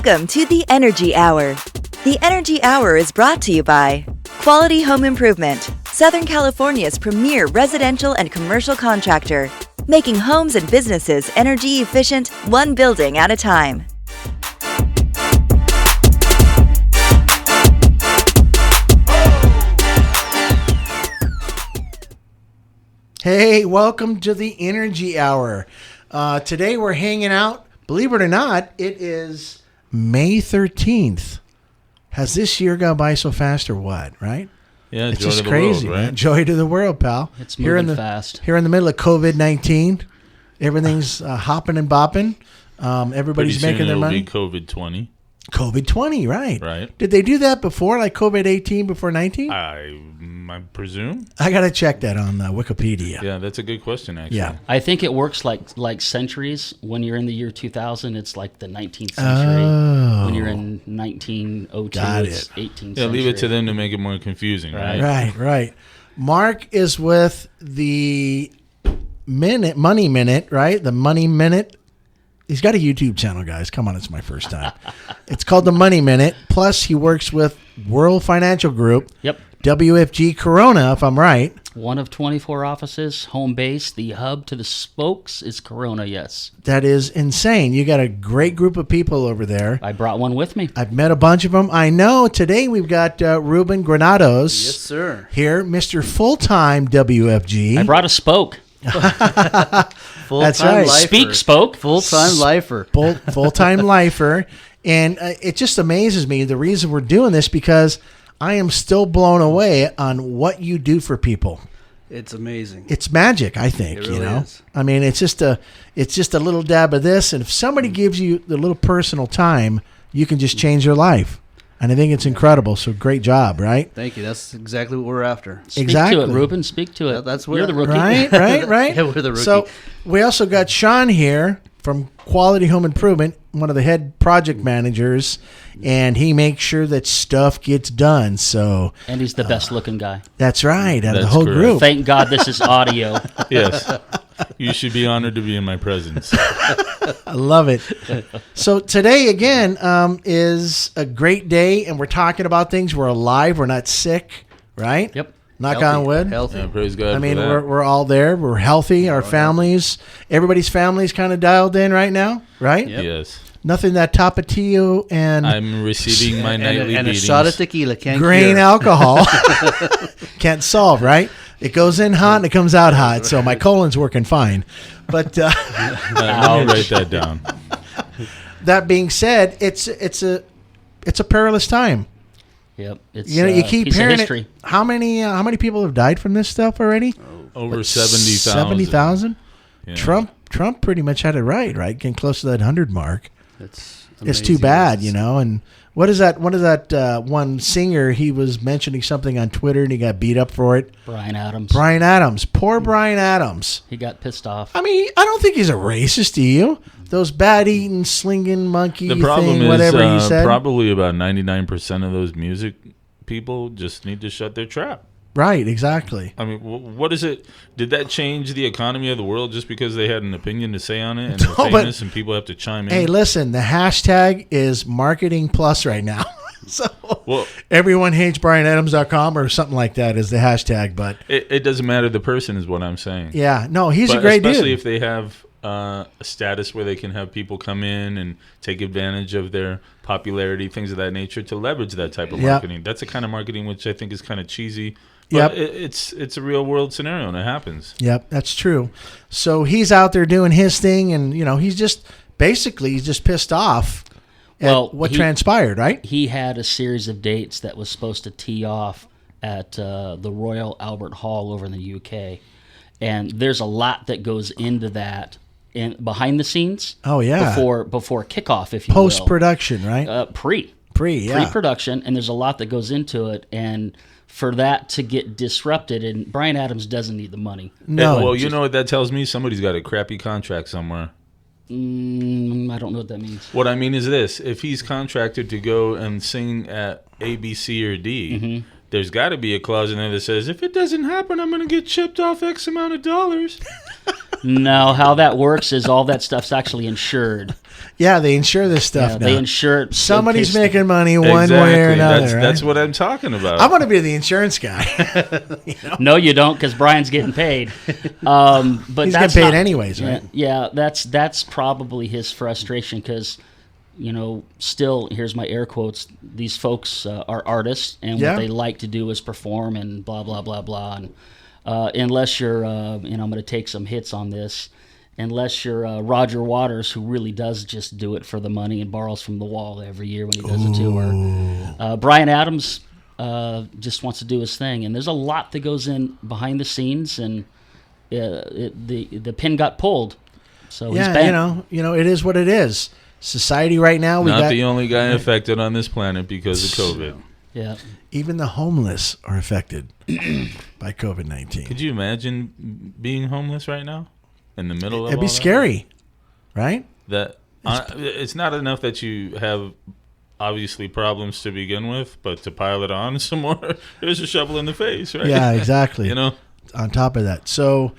Welcome to the Energy Hour. The Energy Hour is brought to you by Quality Home Improvement, Southern California's premier residential and commercial contractor, making homes and businesses energy efficient, one building at a time. Hey, welcome to the Energy Hour. Today we're hanging out. Believe it or not, it is May 13th. Has this year gone by so fast or what, right? Yeah, it's joy just to the crazy, world, right? man. Joy to the world, pal. It's moving fast. Here in the middle of COVID-19, everything's hopping and bopping. Everybody's Pretty making soon their money. It'll be COVID-20. COVID-20, right. Right. Did they do that before, like COVID-18 before 19? I presume. I got to check that on Wikipedia. Yeah, that's a good question, actually. Yeah. I think it works like centuries. When you're in the year 2000, it's like the 19th century. Oh. When you're in 1902, Got it's it. 18th century. Yeah, leave it to them to make it more confusing, right? Right. Mark is with the Money Minute, right? The Money Minute. He's got a YouTube channel, guys. Come on, it's my first time. It's called the Money Minute. Plus, he works with World Financial Group. Yep. WFG Corona, if I'm right. One of 24 offices, home base. The hub to the spokes is Corona, yes. That is insane. You got a great group of people over there. I brought one with me. I've met a bunch of them. I know today we've got Ruben Granados. Yes, sir. Here, Mr. Full-Time WFG. I brought a spoke. That's right. Lifer. Speak spoke. Full-time lifer. Full-time lifer. And it just amazes me, the reason we're doing this, because I am still blown away on what you do for people. It's amazing. It's magic, I think. It really is. I mean, it's just a little dab of this, and if somebody gives you the little personal time, you can just change their life. And I think it's incredible. So great job, right? Thank you. That's exactly what we're after. Speak Exactly. to it, Ruben. Speak to it. That's what You're the rookie. Right. Yeah, we're the rookie. So we also got Shaun here from Quality Home Improvement, one of the head project managers, and he makes sure that stuff gets done. So And he's the best looking guy. that's right, out of the That's whole correct. group. Thank God this is audio. Yes. You should be honored to be in my presence. I love it. So today, again, is a great day, and we're talking about things. We're alive. We're not sick, right? Yep. Knock Healthy. on wood. Healthy. Yeah, praise God I mean, for that. we're all there. We're healthy. Our families, everybody's families kind of dialed in right now, right? Yep. Yes. Nothing that Tapatio and I'm receiving my nightly And a beatings. shot of tequila can't grain cure. alcohol can't solve, right? It goes in hot and it comes out hot. So my colon's working fine. But Let me write that down. that being said, it's a perilous time. Yep. It's You know, you keep piece of hearing history. it. How many people have died from this stuff already? Over 70,000. 70,000? Yeah. Trump pretty much had it right? Getting close to that 100 mark. It's It's too bad, you know. And what is that one singer, he was mentioning something on Twitter and he got beat up for it? Brian Adams. Brian Adams. Poor Brian Adams. He got pissed off. I mean, I don't think he's a racist, do you? Those bad-eating, slinging monkey The problem thing, whatever you is said. probably about 99% of those music people just need to shut their trap. Right, exactly. I mean, what is it? Did that change the economy of the world just because they had an opinion to say on it and they're No, but- famous and people have to chime in? Hey, listen, the hashtag is marketing plus right now. So Well- everyone hates BrianAdams.com or something like that is the hashtag. But It doesn't matter the person is what I'm saying. yeah, no, he's But a great especially dude. if they have a status where they can have people come in and take advantage of their popularity, things of that nature, to leverage that type of Yep. marketing. That's the kind of marketing which I think is kind of cheesy. Yep. But it's a real world scenario and it happens. Yep, that's true. So he's out there doing his thing, and you know, he's just pissed off at what transpired, right? He had a series of dates that was supposed to tee off at the Royal Albert Hall over in the UK. And there's a lot that goes into that behind the scenes. Oh, yeah. Before kickoff, if you will. Post-production, right? Pre-production, and there's a lot that goes into it, and for that to get disrupted, and Brian Adams doesn't need the money. No. Well, you know what that tells me? Somebody's got a crappy contract somewhere. I don't know what that means. What I mean is this. If he's contracted to go and sing at A, B, C, or D, there's got to be a clause in there that says, if it doesn't happen, I'm going to get chipped off X amount of dollars. No, how that works is all that stuff's actually insured. Yeah, they insure this stuff Yeah, now. they insure it. Somebody's in case- making money one way or another. That's right? what I'm talking about. I want to be the insurance guy. No, you don't, because Brian's getting paid. But He's that's getting paid not- anyways, right? Yeah, that's probably his frustration because, still, here's my air quotes. These folks are artists, and Yeah. what they like to do is perform and blah blah blah blah. And unless you're, I'm going to take some hits on this. Unless you're Roger Waters, who really does just do it for the money and borrows from the wall every year when he does a tour. Brian Adams just wants to do his thing, and there's a lot that goes in behind the scenes, and the pin got pulled. So he's Yeah, bent. it is what it is. Society right now, we Not got the only guy affected on this planet because of COVID. Yeah. even the homeless are affected by COVID-19. Could you imagine being homeless right now in the middle of It'd be all that? scary, right? It's not enough that you have obviously problems to begin with, but to pile it on some more, there's a shovel in the face, right? Yeah, exactly. On top of that. So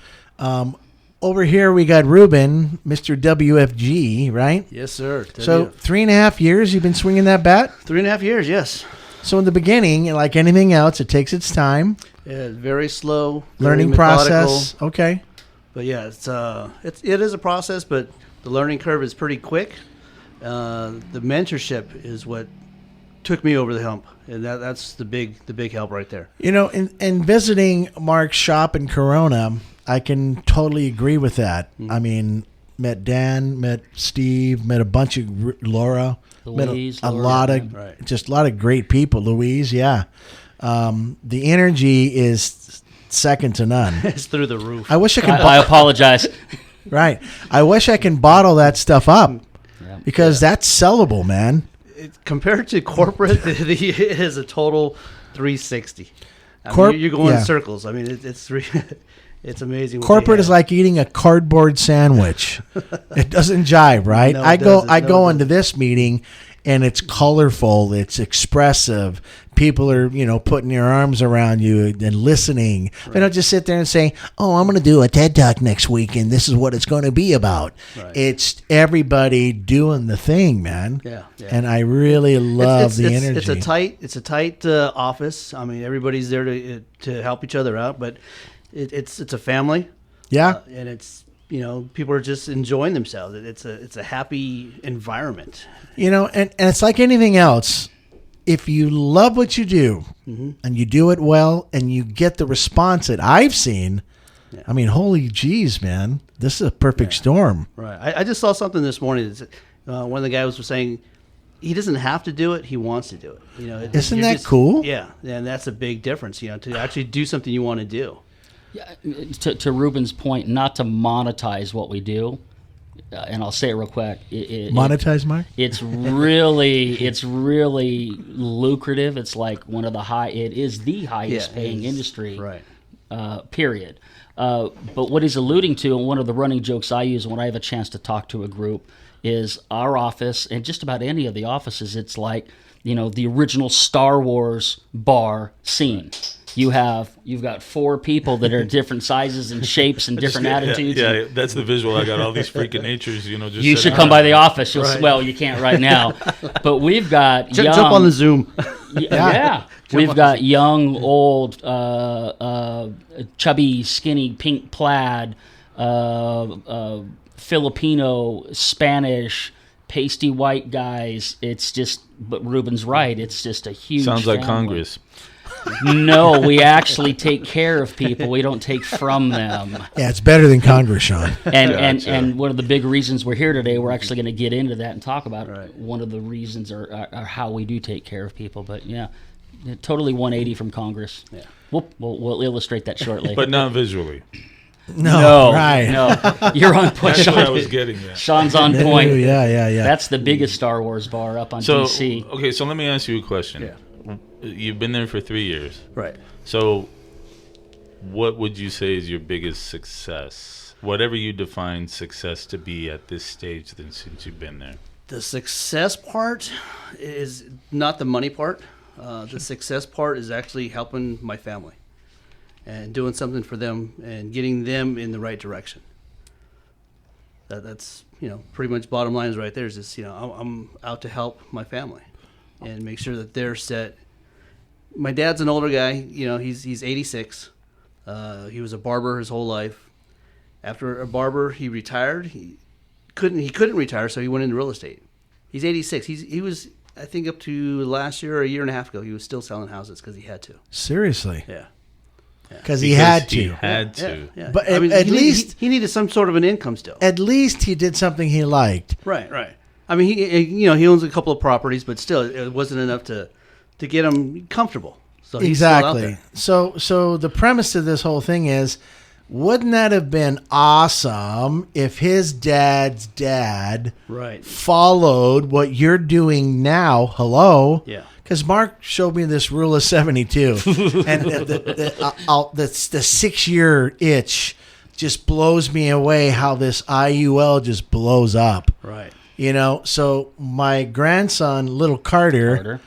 over here we got Ruben, Mr. WFG, right? Yes, sir. So 3.5 years you've been swinging that bat? 3.5 years, yes. So in the beginning, like anything else, it takes its time. Yeah, very slow. very Learning methodical. process. Okay. But yeah, it is a process, but the learning curve is pretty quick. The mentorship is what took me over the hump, and that's the big help right there. In visiting Mark's shop in Corona, I can totally agree with that. Mm-hmm. I mean, met Dan, met Steve, met a bunch of Laura, Louise, met a Laura, lot yeah. of Right. just a lot of great people. Louise, yeah. The energy is second to none. It's through the roof. I wish I could. I apologize. Right. I wish I can bottle that stuff up Yeah. because that's sellable, man. Compared to corporate, it is a total 360. You're going yeah. in circles. I mean, it's amazing. what Corporate they is have. like eating a cardboard sandwich. It doesn't jive, right? No, it I doesn't. go No, it into this meeting and it's colorful, it's expressive. People are, putting their arms around you and listening. Right. They don't just sit there and say, "Oh, I'm going to do a TED Talk next week and this is what it's going to be about." Right. It's everybody doing the thing, man. Yeah. And I really love the energy. It's a tight office. I mean, everybody's there to help each other out, but it's a family. Yeah. And it's people are just enjoying themselves. It's a happy environment. And it's like anything else. If you love what you do and you do it well and you get the response that I've seen, I mean, holy geez, man, this is a perfect storm. Right. I just saw something this morning. One of the guys was saying he doesn't have to do it; he wants to do it. Isn't you're that cool? Yeah, and that's a big difference. To actually do something you want to do. Yeah, to Ruben's point, not to monetize what we do, and I'll say it real quick. Monetize, Mark? It's really lucrative. It's like it is the highest paying industry, Right. Period. But what he's alluding to, and one of the running jokes I use when I have a chance to talk to a group, is our office, and just about any of the offices, it's like, the original Star Wars bar scene. You've got 4 people that are different sizes and shapes and different attitudes. Yeah, that's the visual. I got all these freaking natures, just You should sitting come by around. the office. Right. Well, you can't right now. But we've got young. Jump on the Zoom. Yeah. We've got young, old, chubby, skinny, pink plaid, Filipino, Spanish, pasty white guys. It's just, but Ruben's right. It's just a huge Sounds like family. Congress. No, we actually take care of people. We don't take from them. Yeah, it's better than Congress, Shaun. And one of the big reasons we're here today, we're actually going to get into that and talk about Right. one of the reasons are how we do take care of people. But yeah, totally 180 from Congress. Yeah. We'll illustrate that shortly. But not visually. No, right. No, you're on point. That's what I was getting at. Sean's on point. Yeah. That's the biggest Star Wars bar up on So, DC. okay, so let me ask you a question. Yeah. You've been there for 3 years. Right. So what would you say is your biggest success? Whatever you define success to be at this stage since you've been there. The success part is not the money part. The success part is actually helping my family and doing something for them and getting them in the right direction. That's pretty much bottom line is right there. Is just I'm out to help my family and make sure that they're set. My dad's an older guy. He's 86. He was a barber his whole life. After a barber, he retired. He couldn't retire, so he went into real estate. He's 86. He was, I think, up to last year or a year and a half ago, he was still selling houses because he had to. Seriously? Yeah. Because he had to. He had to. Yeah. But at least he needed some sort of an income still. At least he did something he liked. Right. I mean, he owns a couple of properties, but still, it wasn't enough to get him comfortable. So he's Exactly. still out there. So the premise of this whole thing is, wouldn't that have been awesome if his dad's dad followed what you're doing now? Hello? Yeah. Because Mark showed me this rule of 72. And the 6-year itch just blows me away how this I.U.L just blows up. Right. So my grandson, little Carter,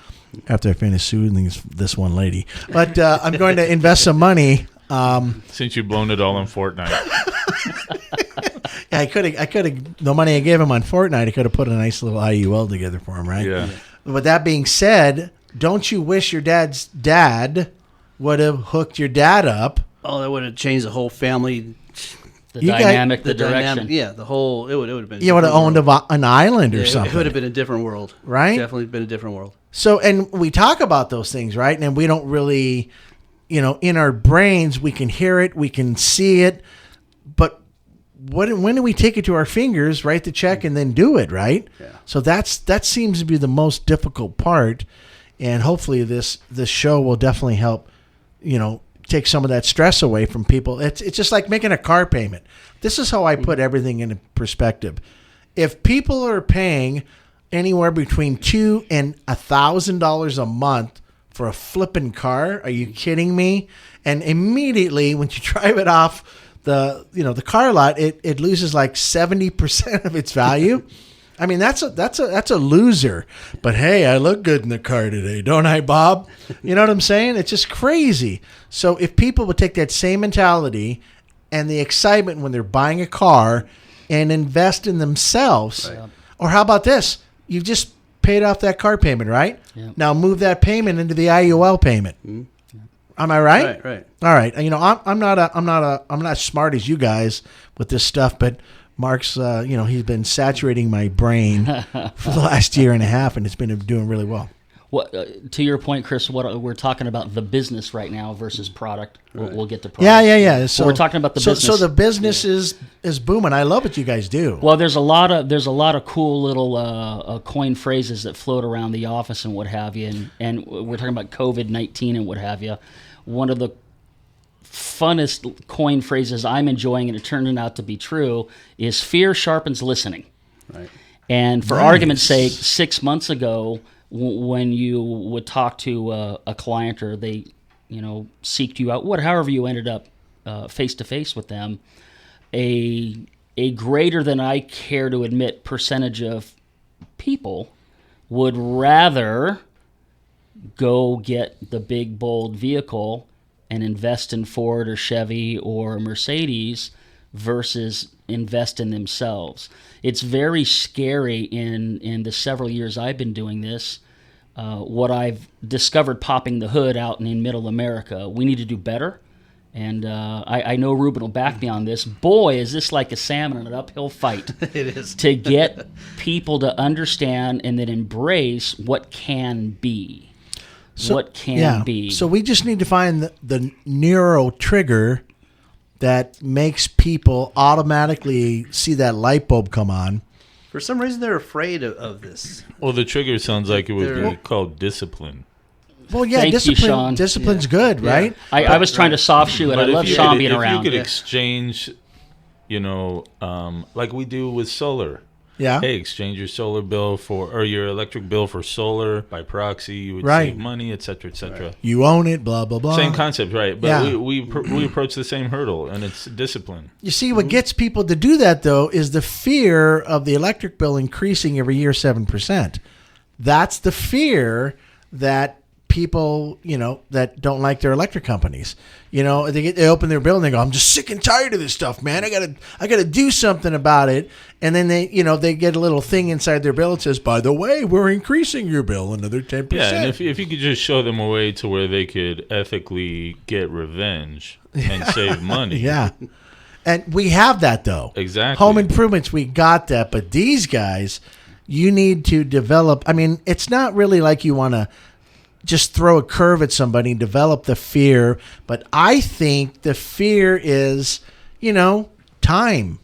after I finish soothing this one lady, but I'm going to invest some money. Since you've blown it all on Fortnite. I could have, the money I gave him on Fortnite, I could have put a nice little I.U.L together for him, right? Yeah. But that being said, don't you wish your dad's dad would have hooked your dad up? Oh, that would have changed the whole family. The dynamic, the direction. The whole, it would have been. You would have owned an island or something. It would have been a different world. Right? Definitely been a different world. So, and we talk about those things, right? And we don't really, in our brains, we can hear it, we can see it, but when do we take it to our fingers, write the check, and then do it, right? Yeah. So that seems to be the most difficult part, and hopefully this show will definitely help, take some of that stress away from people. It's just like making a car payment. This is how I put everything into perspective. If people are paying anywhere between $2,000 and $1,000 a month for a flipping car, are you kidding me? And immediately when you drive it off the car lot, it loses like 70% of its value. I mean, that's a loser. But hey, I look good in the car today, don't I, Bob? You know what I'm saying? It's just crazy. So if people would take that same mentality and the excitement when they're buying a car and invest in themselves, or how about this? You've just paid off that car payment, right? Yeah. Now move that payment into the I.U.L payment. Mm-hmm. Am I right? Right. All right. I'm not smart as you guys with this stuff, but Mark's, he's been saturating my brain for the last year and a half, and it's been doing really well. What to your point, Chris? What we're talking about the business right now versus product. We'll get to product. Yeah. So we're talking about the business. So the business is booming. I love what you guys do. Well, there's a lot of cool little coin phrases that float around the office and what have you, and we're talking about COVID-19 and what have you. One of the funnest coin phrases I'm enjoying, and it turned out to be true, is fear sharpens listening. Right. And for argument's sake, 6 months ago, when you would talk to a client or they, seeked you out, however you ended up face to face with them, a greater than I care to admit percentage of people would rather go get the big bold vehicle and invest in Ford or Chevy or Mercedes versus invest in themselves. It's very scary in the several years I've been doing this, what I've discovered popping the hood out in middle America. We need to do better. And I know Ruben will back me on this. Boy, is this like a salmon in an uphill fight. It is. To get people to understand and then embrace what can be. What can be. So we just need to find the neuro trigger that makes people automatically see that light bulb come on. For some reason, they're afraid of this. Well, the trigger sounds like it would be called discipline. Well, yeah, Thank you, Shaun. discipline's good, right? I was trying to soft shoe it. I love Shaun being around. If you could exchange, like we do with solar. Yeah. Hey, exchange your solar bill or your electric bill for solar by proxy. You would save money, et cetera, et cetera. Right. You own it, blah, blah, blah. Same concept, right? But we approach the same hurdle, and it's discipline. You see, what gets people to do that, though, is the fear of the electric bill increasing every year 7%. That's the fear that people, that don't like their electric companies. They open their bill and they go, "I'm just sick and tired of this stuff, man. I gotta do something about it." And then they get a little thing inside their bill that says, "By the way, we're increasing your bill another 10%." Yeah, and if you could just show them a way to where they could ethically get revenge and save money. Yeah. And we have that, though. Exactly. Home improvements, we got that. But these guys, you need to develop. I mean, it's not really like you want to just throw a curve at somebody and develop the fear. But I think the fear is, time,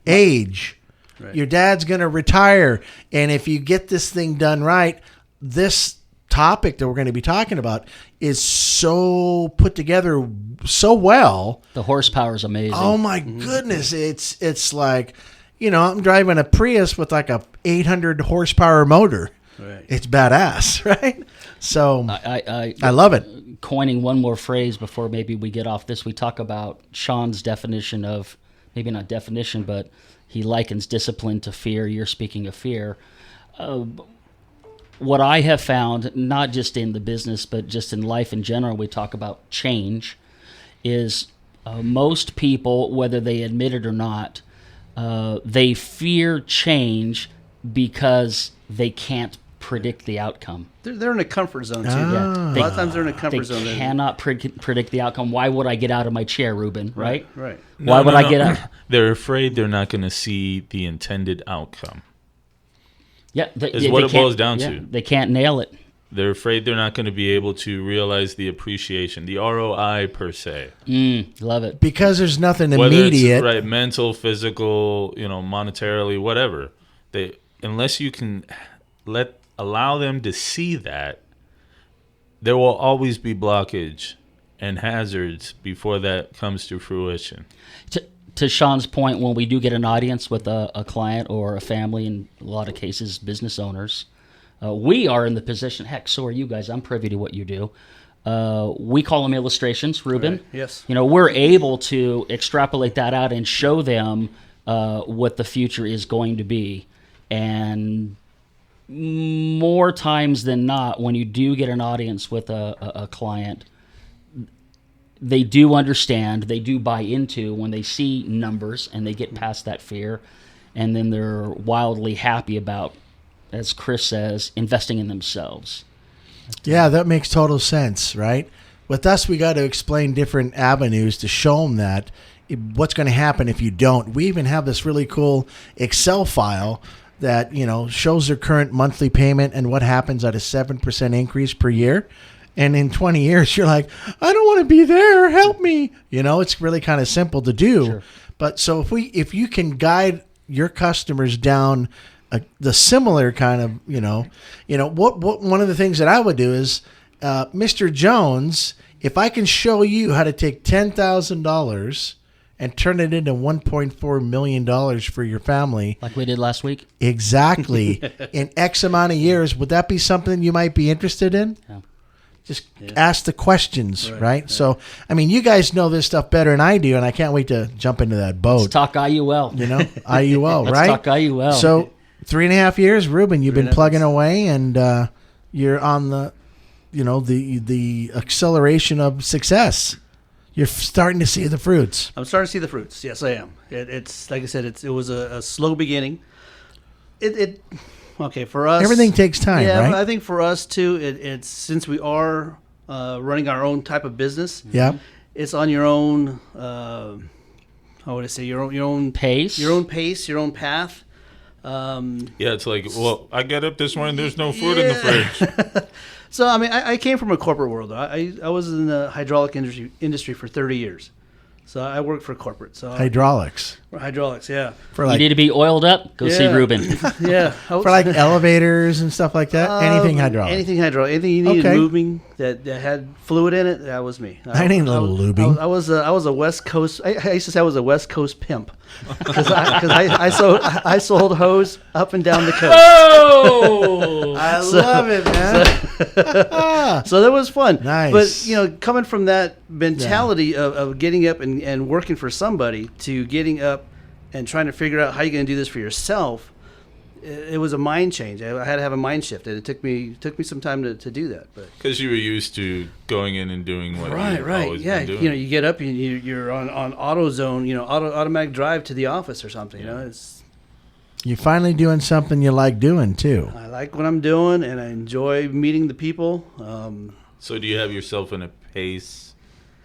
age. Right. Your dad's going to retire. And if you get this thing done right, this topic that we're going to be talking about is so put together so well. The horsepower is amazing. Oh my goodness. It's like, I'm driving a Prius with like a 800 horsepower motor. Right. It's badass, right? So I love it. Coining one more phrase before maybe we get off this, we talk about Shaun's definition of, maybe not definition, but he likens discipline to fear. You're speaking of fear. What I have found, not just in the business, but just in life in general, we talk about change, is most people, whether they admit it or not, they fear change because they can't predict the outcome. They're in a comfort zone, too. Ah. A lot of times they're in a comfort zone. They cannot predict the outcome. Why would I get out of my chair, Ruben, right? Right. Why would I get out? They're afraid they're not going to see the intended outcome. Yeah, is what it boils down to. They can't nail it. They're afraid they're not going to be able to realize the appreciation, the ROI per se. Love it. Because there's nothing Whether immediate. It's, right, mental, physical, monetarily, whatever. Unless you can allow them to see that, there will always be blockage and hazards before that comes to fruition. To Shaun's point, when we do get an audience with a client or a family, in a lot of cases, business owners, we are in the position, heck, so are you guys. I'm privy to what you do. We call them illustrations, Ruben. Right. Yes. We're able to extrapolate that out and show them what the future is going to be. And more times than not, when you do get an audience with a client, they do understand, they do buy into when they see numbers and they get past that fear, and then they're wildly happy about, as Chris says, investing in themselves. Yeah, that makes total sense, right? With us, we got to explain different avenues to show them that what's going to happen if you don't. We even have this really cool Excel file that, shows their current monthly payment and what happens at a 7% increase per year. And in 20 years, you're like, I don't want to be there. Help me. It's really kind of simple to do. Sure. But so if you can guide your customers down the similar kind of, what one of the things that I would do is, Mr. Jones, if I can show you how to take $10,000 and turn it into $1.4 million for your family. Like we did last week? Exactly. In X amount of years, would that be something you might be interested in? Yeah. Just ask the questions, right? So, you guys know this stuff better than I do, and I can't wait to jump into that boat. Let's talk I.U.L. I.U.L, right? Let's talk I.U.L. So, 3.5 years, Ruben, you've been plugging away, and you're on the, the acceleration of success. You're starting to see the fruits. I'm starting to see the fruits. Yes, I am. It's like I said, it was a slow beginning. Okay, for us, everything takes time, yeah, right? I think for us too, it's since we are running our own type of business. Yeah, it's on your own. How would I say your own pace, your own path. It's like, well, I get up this morning. There's no food in the fridge. So I came from a corporate world. I was in the hydraulic industry for 30 years. So I work for corporate. So hydraulics, yeah. For you need to be oiled up. Go see Ruben. Yeah, for like elevators and stuff like that. Anything hydraulic. Anything you needed moving that had fluid in it. That was me. I need a little lubing. I was a West Coast. I used to say I was a West Coast pimp because I sold hose up and down the coast. Oh, I love it, man. So that was fun. Nice. But coming from that mentality of getting up and working for somebody to getting up and trying to figure out how you're going to do this for yourself, it was a mind change. I had to have a mind shift, and it took me some time to do that. But because you were used to going in and doing what right, you've right, always yeah. been doing. You know, you get up and you're on auto zone. You know, automatic drive to the office or something. You know, it's You're finally doing something you like doing too. I like what I'm doing, and I enjoy meeting the people. So do you have yourself in a pace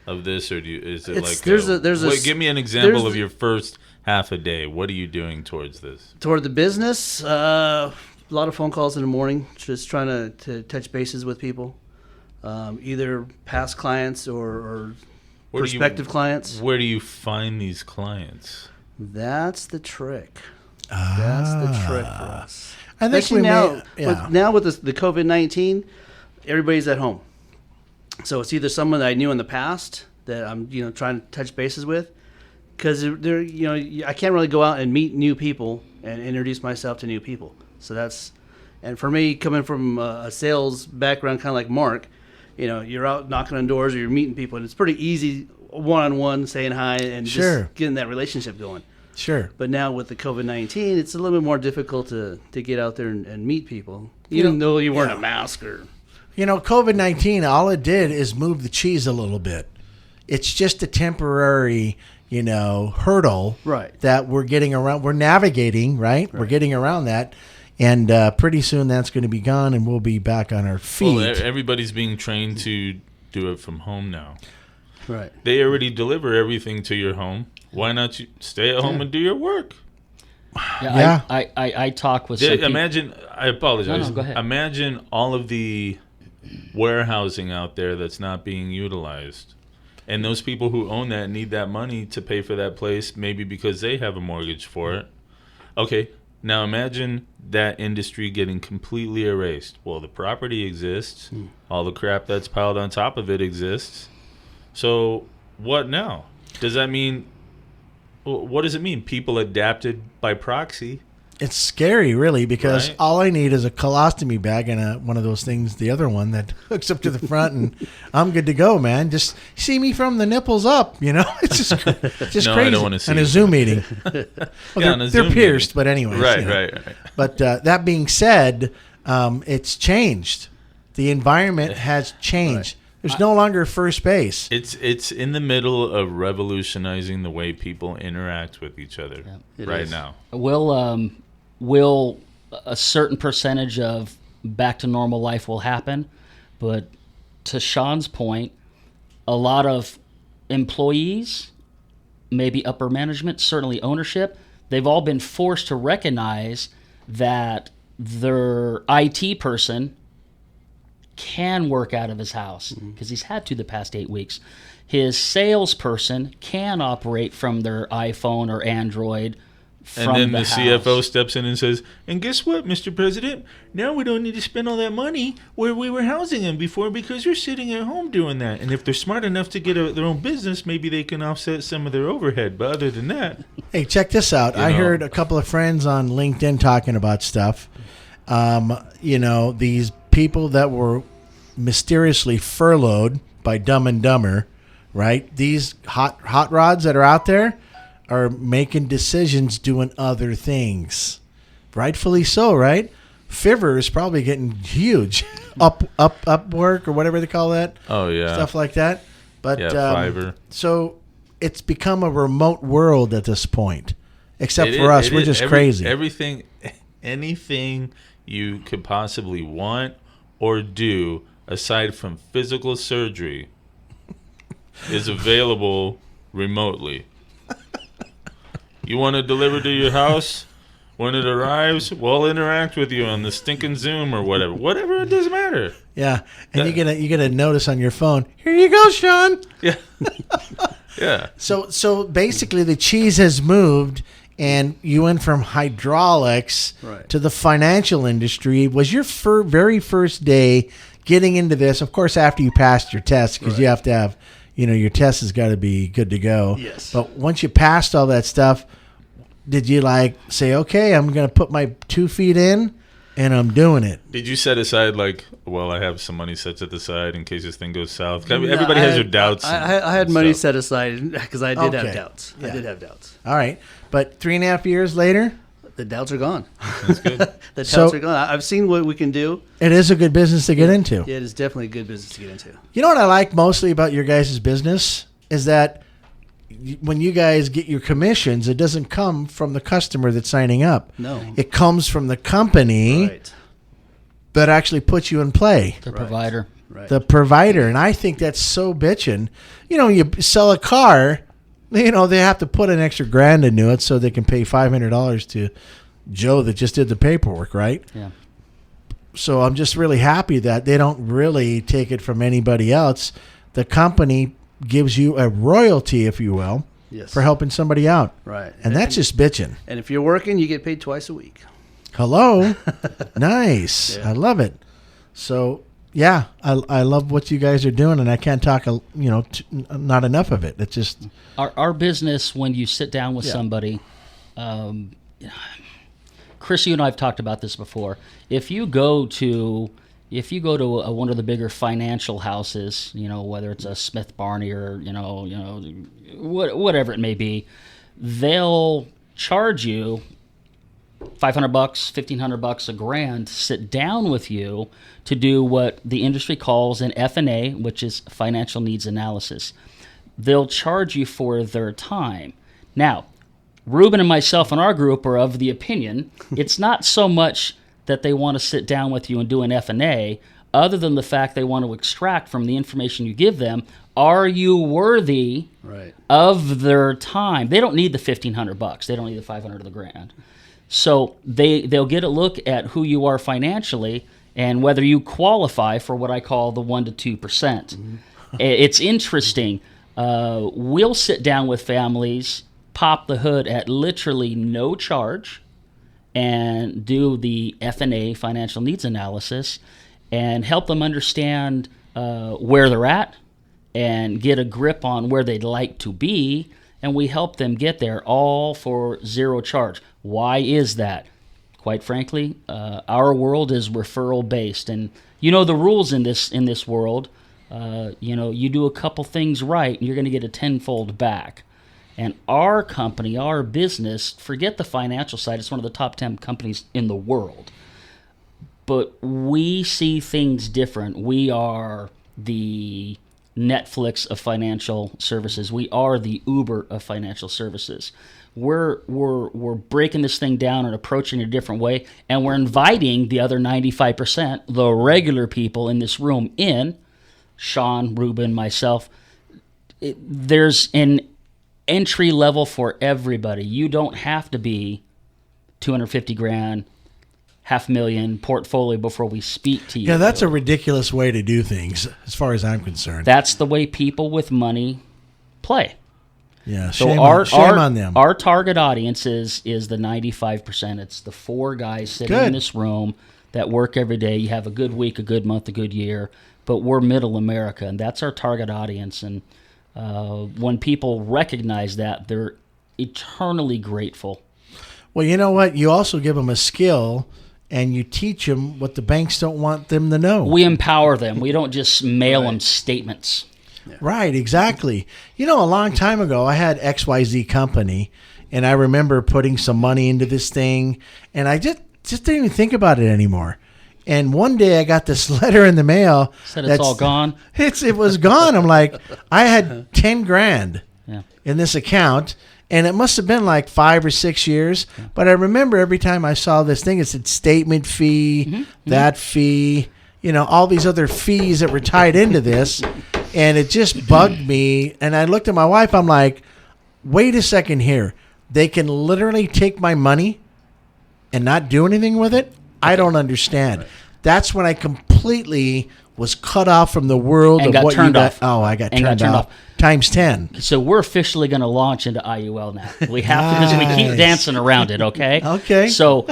of this, or is it like give me an example of your first half a day? What are you doing towards this? Toward the business, a lot of phone calls in the morning, just trying to touch bases with people, either past clients or prospective clients. Where do you find these clients? That's the trick. That's the trick for us. I think Especially now with the COVID-19, everybody's at home. So it's either someone that I knew in the past that I'm trying to touch bases with, because they're I can't really go out and meet new people and introduce myself to new people. So and for me, coming from a sales background, kind of like Mark, you're out knocking on doors or you're meeting people, and it's pretty easy one-on-one saying hi and just getting that relationship going. Sure. But now with the COVID-19, it's a little bit more difficult to get out there and meet people, even though you're wearing a mask or. COVID-19, all it did is move the cheese a little bit. It's just a temporary, hurdle that we're getting around. We're navigating, right? We're getting around that. And pretty soon that's going to be gone and we'll be back on our feet. Well, everybody's being trained to do it from home now. Right. They already deliver everything to your home. Why not you stay at home and do your work? Yeah. I talk with some people. Imagine, I apologize. No, go ahead. Imagine all of the warehousing out there that's not being utilized. And those people who own that need that money to pay for that place, maybe because they have a mortgage for it. Okay, now imagine that industry getting completely erased. Well, the property exists. All the crap that's piled on top of it exists. So what now? Does that mean, what does it mean? People adapted by proxy? It's scary, really, because all I need is a colostomy bag and one of those things, the other one that hooks up to the front, and I'm good to go, man. Just see me from the nipples up, It's just crazy. I don't want to see and a Zoom meeting. Well, they're pierced, but anyway. Right. But that being said, it's changed. The environment has changed. There's no longer first base. It's in the middle of revolutionizing the way people interact with each other now. Will a certain percentage of back to normal life will happen, but to Shaun's point, a lot of employees, maybe upper management, certainly ownership, they've all been forced to recognize that their IT person can work out of his house because he's had to the past 8 weeks. His salesperson can operate from their iPhone or Android from and then the CFO steps in and says, and guess what, Mr. President? Now we don't need to spend all that money where we were housing them before because you're sitting at home doing that. And if they're smart enough to get their own business, maybe they can offset some of their overhead. But other than that... Hey, check this out. I heard a couple of friends on LinkedIn talking about stuff. These people that were mysteriously furloughed by Dumb and Dumber, right? These hot rods that are out there are making decisions doing other things. Rightfully so, right? Fiverr is probably getting huge. Upwork or whatever they call that. Oh, yeah. Stuff like that. But Fiverr. So it's become a remote world at this point. Except for us, we're just crazy. Anything you could possibly want or do aside from physical surgery is available remotely. You want to deliver to your house? When it arrives, we'll interact with you on the stinking Zoom or whatever. Whatever, it doesn't matter. Yeah, and you get a notice on your phone. Here you go, Shaun. Yeah. Yeah. So basically, the cheese has moved, and you went from hydraulics to the financial industry. Was your very first day getting into this? Of course, after you passed your test, because you have to have, your test has got to be good to go. Yes. But once you passed all that stuff, did you say, okay, I'm going to put my 2 feet in and I'm doing it? Did you set aside I have some money set to the side in case this thing goes south? Everybody has their doubts. I had money set aside because I did have doubts. Yeah. I did have doubts. All right. But 3.5 years later? The doubts are gone. That's good. The doubts are gone. I've seen what we can do. It is a good business to get into. It is definitely a good business to get into. You know what I like mostly about your guys' business is that when you guys get your commissions, it doesn't come from the customer that's signing up. No. It comes from the company Right. that actually puts you in play. The provider. Right. The provider. And I think that's so bitchin'. You know, you sell a car, you know, they have to put an extra $1,000 into it so they can pay $500 to Joe that just did the paperwork, right? Yeah. So I'm just really happy that they don't really take it from anybody else. The company gives you a royalty, if you will, Yes. for helping somebody out. Right. And that's just bitching. And if you're working, you get paid twice a week. Hello. Nice. Yeah. I love it. So, yeah, I love what you guys are doing, and I can't talk, not enough of it. It's just... Our business, when you sit down with Yeah. somebody, Chris, you and I have talked about this before. If you go to one of the bigger financial houses, you know, whether it's a Smith Barney or whatever it may be, they'll charge you $500, $1,500, $1,000 to sit down with you to do what the industry calls an F&A, which is financial needs analysis. They'll charge you for their time. Now, Ruben and myself and our group are of the opinion it's not so much that they want to sit down with you and do an F&A, other than the fact they want to extract from the information you give them, are you worthy Right. of their time? They don't need the $1,500. They don't need the $500 or the $1,000. So they'll get a look at who you are financially and whether you qualify for what I call the 1% to 2%. Mm-hmm. It's interesting. We'll sit down with families, pop the hood at literally no charge, and do the F&A, financial needs analysis, and help them understand where they're at and get a grip on where they'd like to be, and we help them get there, all for zero charge. Why is that? Quite frankly, our world is referral based, and you know the rules in this world. You do a couple things right, and you're going to get a tenfold back. And our company, our business, forget the financial side, it's one of the top 10 companies in the world. But we see things different. We are the Netflix of financial services. We are the Uber of financial services. We're breaking this thing down and approaching it a different way, and we're inviting the other 95%, the regular people in this room, in. Shaun, Ruben, myself. There's an entry level for everybody. You don't have to be $250,000, $500,000 portfolio before we speak to you. Yeah, that's a ridiculous way to do things, as far as I'm concerned. That's the way people with money play. Yeah, So shame our on them. Our target audience is the 95%. It's the 4 guys sitting in Good. this room that work every day. You have a good week, a good month, a good year, but we're middle America, and that's our target audience. And when people recognize that, they're eternally grateful. Well, you know what? You also give them a skill, and you teach them what the banks don't want them to know. We empower them. We don't just mail them statements. Right, exactly. You know, a long time ago, I had XYZ company, and I remember putting some money into this thing, and I just didn't even think about it anymore. And one day I got this letter in the mail. Said it's all gone. It was gone. I'm like, I had $10,000 in this account, and it must have been like 5 or 6 years. Yeah. But I remember every time I saw this thing, it said statement fee, that fee, all these other fees that were tied into this. And it just bugged me. And I looked at my wife. I'm like, wait a second here. They can literally take my money and not do anything with it? I don't understand. Right. That's when I completely was cut off from the world and of got what turned you got. off. Oh, I got turned off. Times 10. So we're officially going to launch into I.U.L now. We have to, because we keep dancing around it, okay? Okay. So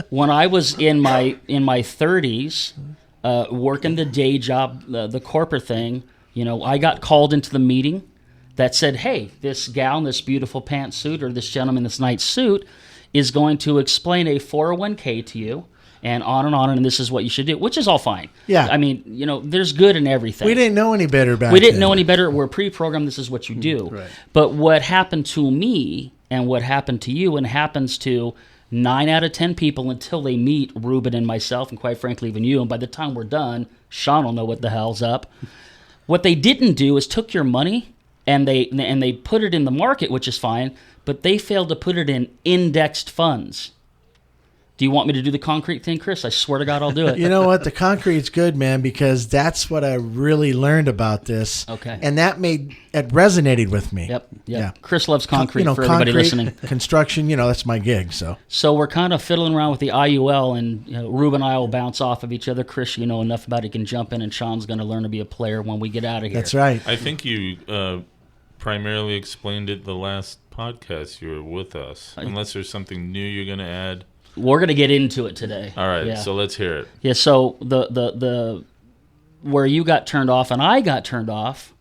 when I was in my 30s, working the day job, the corporate thing, I got called into the meeting that said, hey, this gal in this beautiful pantsuit or this gentleman in this nice suit is going to explain a 401k to you and on, and this is what you should do, which is all fine. Yeah. I mean, there's good in everything. We didn't know any better back then. We didn't know any better. We're pre-programmed. This is what you do. Right. But what happened to me, and what happened to you and happens to 9 out of 10 people until they meet Ruben and myself, and quite frankly, even you. And by the time we're done, Shaun will know what the hell's up. What they didn't do is took your money and they put it in the market, which is fine, but they failed to put it in indexed funds. Do you want me to do the concrete thing, Chris? I swear to God, I'll do it. You know what? The concrete's good, man, because that's what I really learned about this. Okay. And it resonated with me. Yep. Yeah. Chris loves concrete for everybody listening. Construction, that's my gig. So we're kind of fiddling around with the I.U.L, and Ruben and I will bounce off of each other. Chris, you know enough about it, can jump in, and Shaun's going to learn to be a player when we get out of here. That's right. I think you primarily explained it the last podcast you were with us, unless there's something new you're going to add. We're going to get into it today. All right, so let's hear it. Yeah, so the where you got turned off and I got turned off,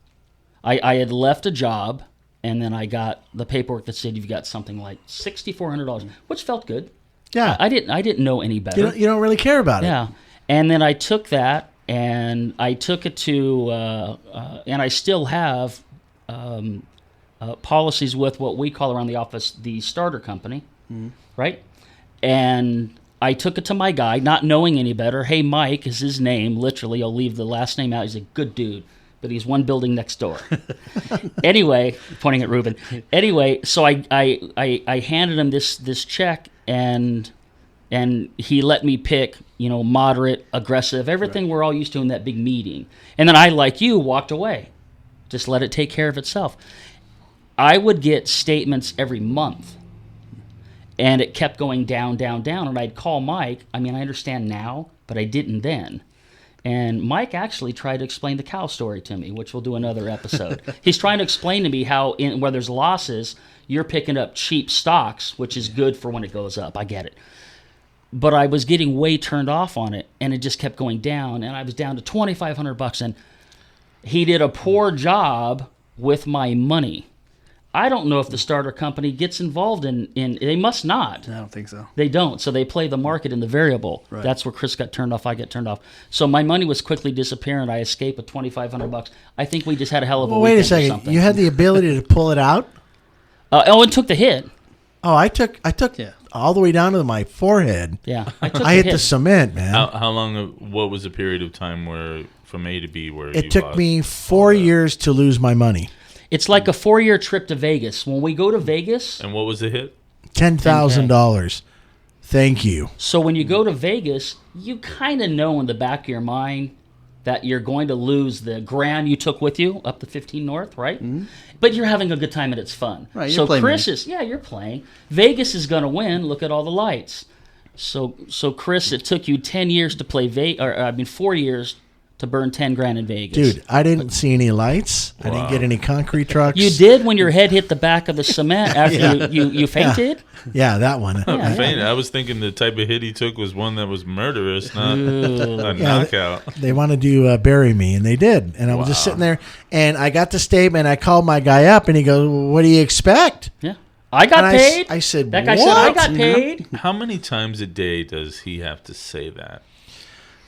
I had left a job, and then I got the paperwork that said you've got something like $6,400, which felt good. Yeah. I didn't know any better. You don't really care about it. Yeah. And then I took that, and I took it to, and I still have policies with what we call around the office the starter company, right? And I took it to my guy, not knowing any better. Hey, Mike is his name. Literally, I'll leave the last name out. He's a good dude, but he's one building next door. Anyway, pointing at Ruben. Anyway, so I handed him this check, and he let me pick, moderate, aggressive, everything we're all used to in that big meeting. And then I, like you, walked away. Just let it take care of itself. I would get statements every month. And it kept going down, down, down. And I'd call Mike. I mean, I understand now, but I didn't then. And Mike actually tried to explain the cow story to me, which we'll do another episode. He's trying to explain to me how where there's losses, you're picking up cheap stocks, which is good for when it goes up. I get it. But I was getting way turned off on it, and it just kept going down. And I was down to $2,500. And he did a poor job with my money. I don't know if the starter company gets involved in they must not. I don't think so. They don't. So they play the market in the variable. Right. That's where Chris got turned off, I get turned off. So my money was quickly disappearing. I escaped with $2,500. I think we just had a hell of a weekend. Wait a second. Or something. You had the ability to pull it out? And took the hit. Oh, I took all the way down to my forehead. Yeah. I hit the cement, man. How long, what was the period of time where from A to B where it took me 4 years to lose my money. It's like a 4-year trip to Vegas. When we go to Vegas... And what was the hit? $10,000. Thank you. So when you go to Vegas, you kind of know in the back of your mind that you're going to lose the grand you took with you up to 15 North, right? Mm-hmm. But you're having a good time and it's fun. Right, so playing Chris money. is... Yeah, you're playing. Vegas is going to win. Look at all the lights. So Chris, it took you 10 years to play 4 years to burn 10 grand in Vegas. Dude, I didn't see any lights. Wow. I didn't get any concrete trucks. You did when your head hit the back of the cement after you fainted? Yeah, that one. I was thinking the type of hit he took was one that was murderous, not a knockout. They wanted to bury me, and they did. And I was just sitting there, and I got the statement. I called my guy up, and he goes, "What do you expect?" Yeah. I got paid. I said, that guy said, I got paid. How many times a day does he have to say that?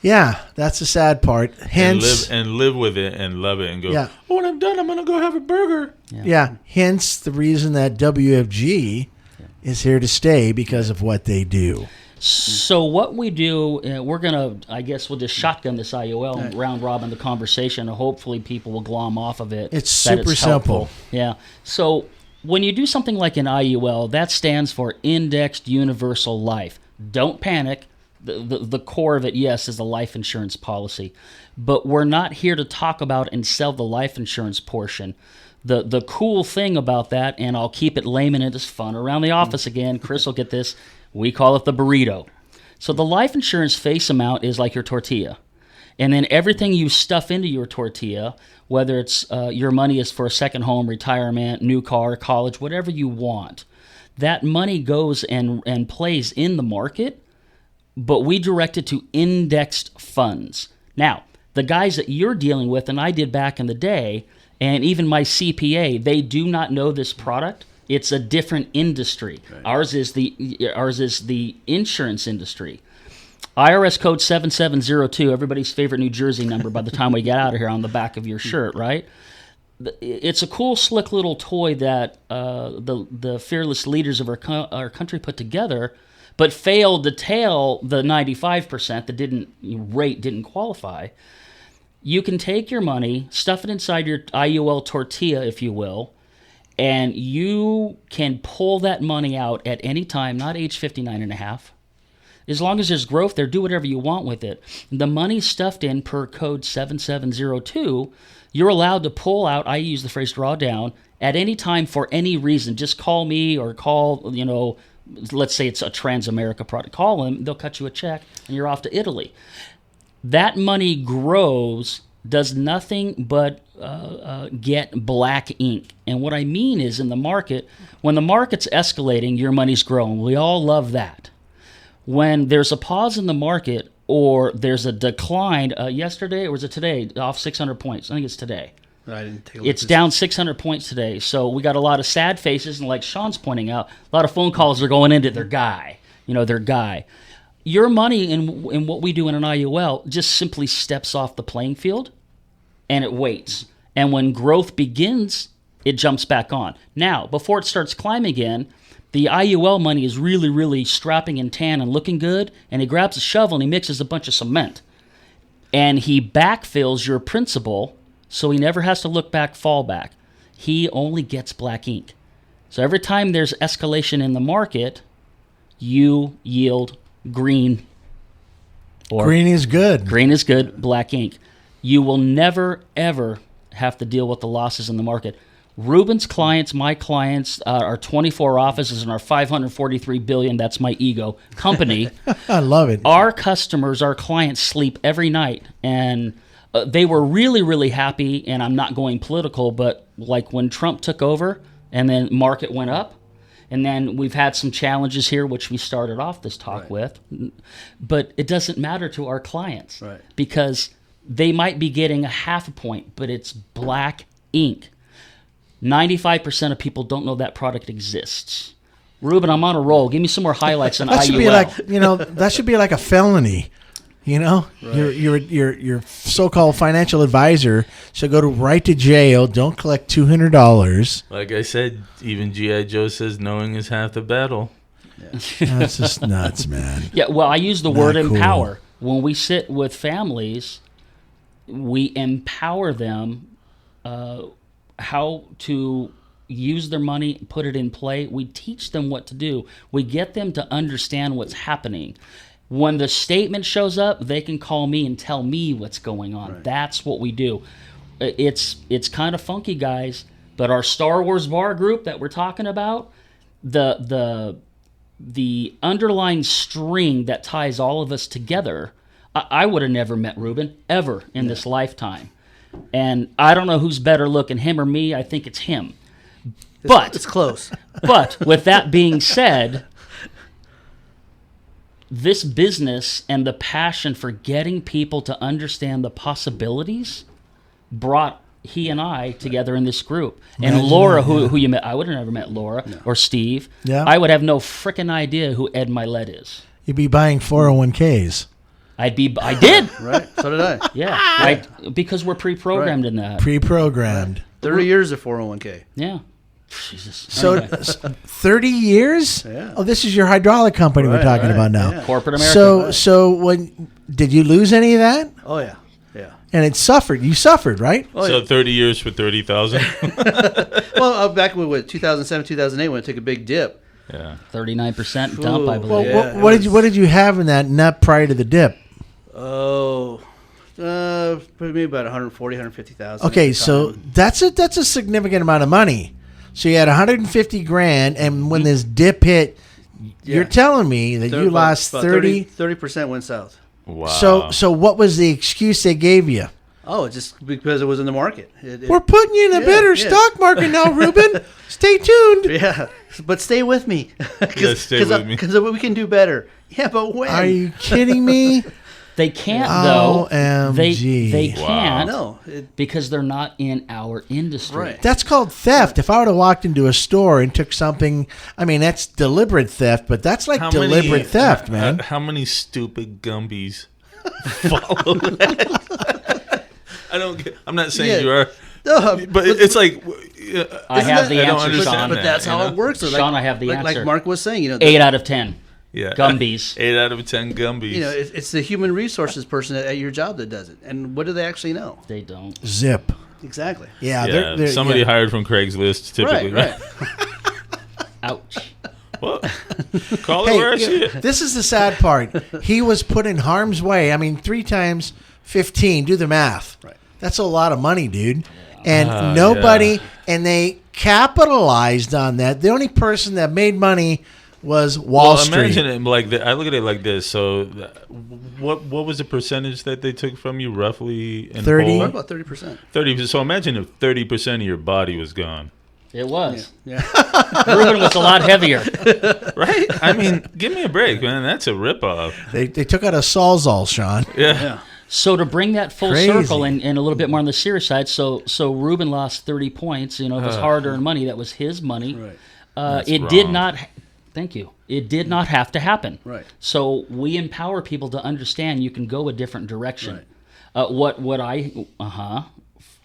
Yeah, that's the sad part. Hence, and live with it and love it and go, oh, when I'm done, I'm going to go have a burger. Yeah. Hence the reason that WFG is here to stay because of what they do. So what we do, we're going to, I guess we'll just shotgun this I.U.L. and round robin the conversation, and hopefully people will glom off of it. It's super simple. Yeah. So when you do something like an I.U.L, that stands for Indexed Universal Life. Don't panic. The core of it, yes, is the life insurance policy. But we're not here to talk about and sell the life insurance portion. The cool thing about that, and I'll keep it layman and it's fun around the office again, Chris will get this, we call it the burrito. So the life insurance face amount is like your tortilla. And then everything you stuff into your tortilla, whether it's your money is for a second home, retirement, new car, college, whatever you want, that money goes and plays in the market, but we direct it to indexed funds. Now, the guys that you're dealing with, and I did back in the day, and even my CPA, they do not know this product. It's a different industry. Right. Ours is the insurance industry. IRS code 7702, everybody's favorite New Jersey number by the time we get out of here on the back of your shirt, right? it's a cool, slick little toy that the fearless leaders of our country put together, but failed to tail the 95% that didn't qualify. You can take your money, stuff it inside your I.U.L tortilla, if you will, and you can pull that money out at any time, not age 59 and a half. As long as there's growth there, do whatever you want with it. The money stuffed in per code 7702, you're allowed to pull out, I use the phrase draw down, at any time for any reason. Just call me or call, let's say it's a Transamerica product. Call them, they'll cut you a check, and you're off to Italy. That money grows, does nothing but get black ink. And what I mean is in the market, when the market's escalating, your money's growing. We all love that. When there's a pause in the market or there's a decline, yesterday, or was it today, off 600 points? I think it's today. I didn't take a look. It's down 600 points today. So we got a lot of sad faces, and like Shaun's pointing out, a lot of phone calls are going into their guy. Their guy. Your money in what we do in an I.U.L just simply steps off the playing field, and it waits. And when growth begins, it jumps back on. Now, before it starts climbing again, the I.U.L money is really, really strapping and tan and looking good, and he grabs a shovel and he mixes a bunch of cement. And he backfills your principal, so he never has to look back, fall back. He only gets black ink. So every time there's escalation in the market, you yield green. Or Green is good. green is good, black ink. You will never, ever have to deal with the losses in the market. Ruben's clients, my clients, our 24 offices and our $543 billion, that's my ego, company. I love it. Our customers, our clients sleep every night. And they were really, really happy, and I'm not going political, but like when Trump took over and then market went up, and then we've had some challenges here, which we started off this talk with. But it doesn't matter to our clients because they might be getting a half a point, but it's black ink. 95% of people don't know that product exists. Ruben, I'm on a roll. Give me some more highlights on That should be I.U.L. like, that should be like a felony. Your so-called financial advisor should go right to jail. Don't collect $200. Like I said, even G.I. Joe says knowing is half the battle. That's just nuts, man. Yeah, well, I use the Not word cool. empower. When we sit with families, we empower them how to use their money, put it in play. We teach them what to do. We get them to understand what's happening. When the statement shows up, they can call me and tell me what's going on. That's what we do. It's kind of funky, guys, but our Star Wars bar group that we're talking about, the underlying string that ties all of us together, I would have never met Ruben ever in this lifetime. And I don't know who's better looking, him or me. I think it's him. But It's close. But with that being said, this business and the passion for getting people to understand the possibilities brought he and I together in this group. And Imagine Laura, that, yeah. who you met, I would have never met Laura or Steve. Yeah. I would have no frickin' idea who Ed Milet is. You'd be buying 401ks. I did. Right? So did I. Yeah. Because we're pre-programmed in that. Pre-programmed. 30 years of 401k. Yeah. Jesus. So Anyway. 30 years? Yeah. Oh, this is your hydraulic company we're Right, talking right, about now. yeah. Corporate America. So when did you lose any of that? Oh, yeah. Yeah. And it suffered. You suffered, right? Oh, So yeah. 30 years for 30,000. Well, back with 2007, 2008, when it took a big dip. Yeah. 39% dump, I Ooh. believe. Well, Yeah, what did you have in that nut prior to the dip? Oh, maybe about 140, 150,000. Okay, so that's a significant amount of money. So you had 150 grand, and when this dip hit, you're telling me that you lost 30. 30% went south. Wow. So what was the excuse they gave you? Oh, just because it was in the market. We're putting you in a better stock market now, Ruben. Stay tuned. Yeah, but stay with me. Yeah, stay with me. Because we can do better. Yeah, but when? Are you kidding me? They can't, though. OMG. They can't No. because they're not in our industry. Right. That's called theft. If I would have walked into a store and took something, I mean, that's deliberate theft, but that's like deliberate theft, man. How many stupid Gumbies follow that? I don't get. I'm not saying you are, But it's like I have the I don't answer, understand Shaun. But that's you how know? it works. So Shaun, I have the like answer. Mark was saying, 8 out of 10. Yeah, Gumbies. 8 out of 10 Gumbies. It's the human resources person at your job that does it. And what do they actually know? They don't. Zip. Exactly. Yeah, yeah, they're somebody yeah. hired from Craigslist typically. Right. Ouch. Well, call it where I see it. This is the sad part. He was put in harm's way. I mean, 3 times 15. Do the math. Right. That's a lot of money, dude. And nobody, and they capitalized on that. The only person that made money was Wall Street. Imagine it like I look at it like this. So, what was the percentage that they took from you roughly? In 30? whole? About 30%. 30. So imagine if 30% of your body was gone. It was. Yeah. Ruben was a lot heavier. Right? I mean, give me a break, man. That's a ripoff. They took out a Sawzall, Shaun. Yeah. So to bring that full Crazy. circle and a little bit more on the serious side, so Ruben lost 30 points. It was hard-earned money. That was his money. Right. It wrong. did not. Thank you. It did not have to happen. Right. So we empower people to understand you can go a different direction. Right. What I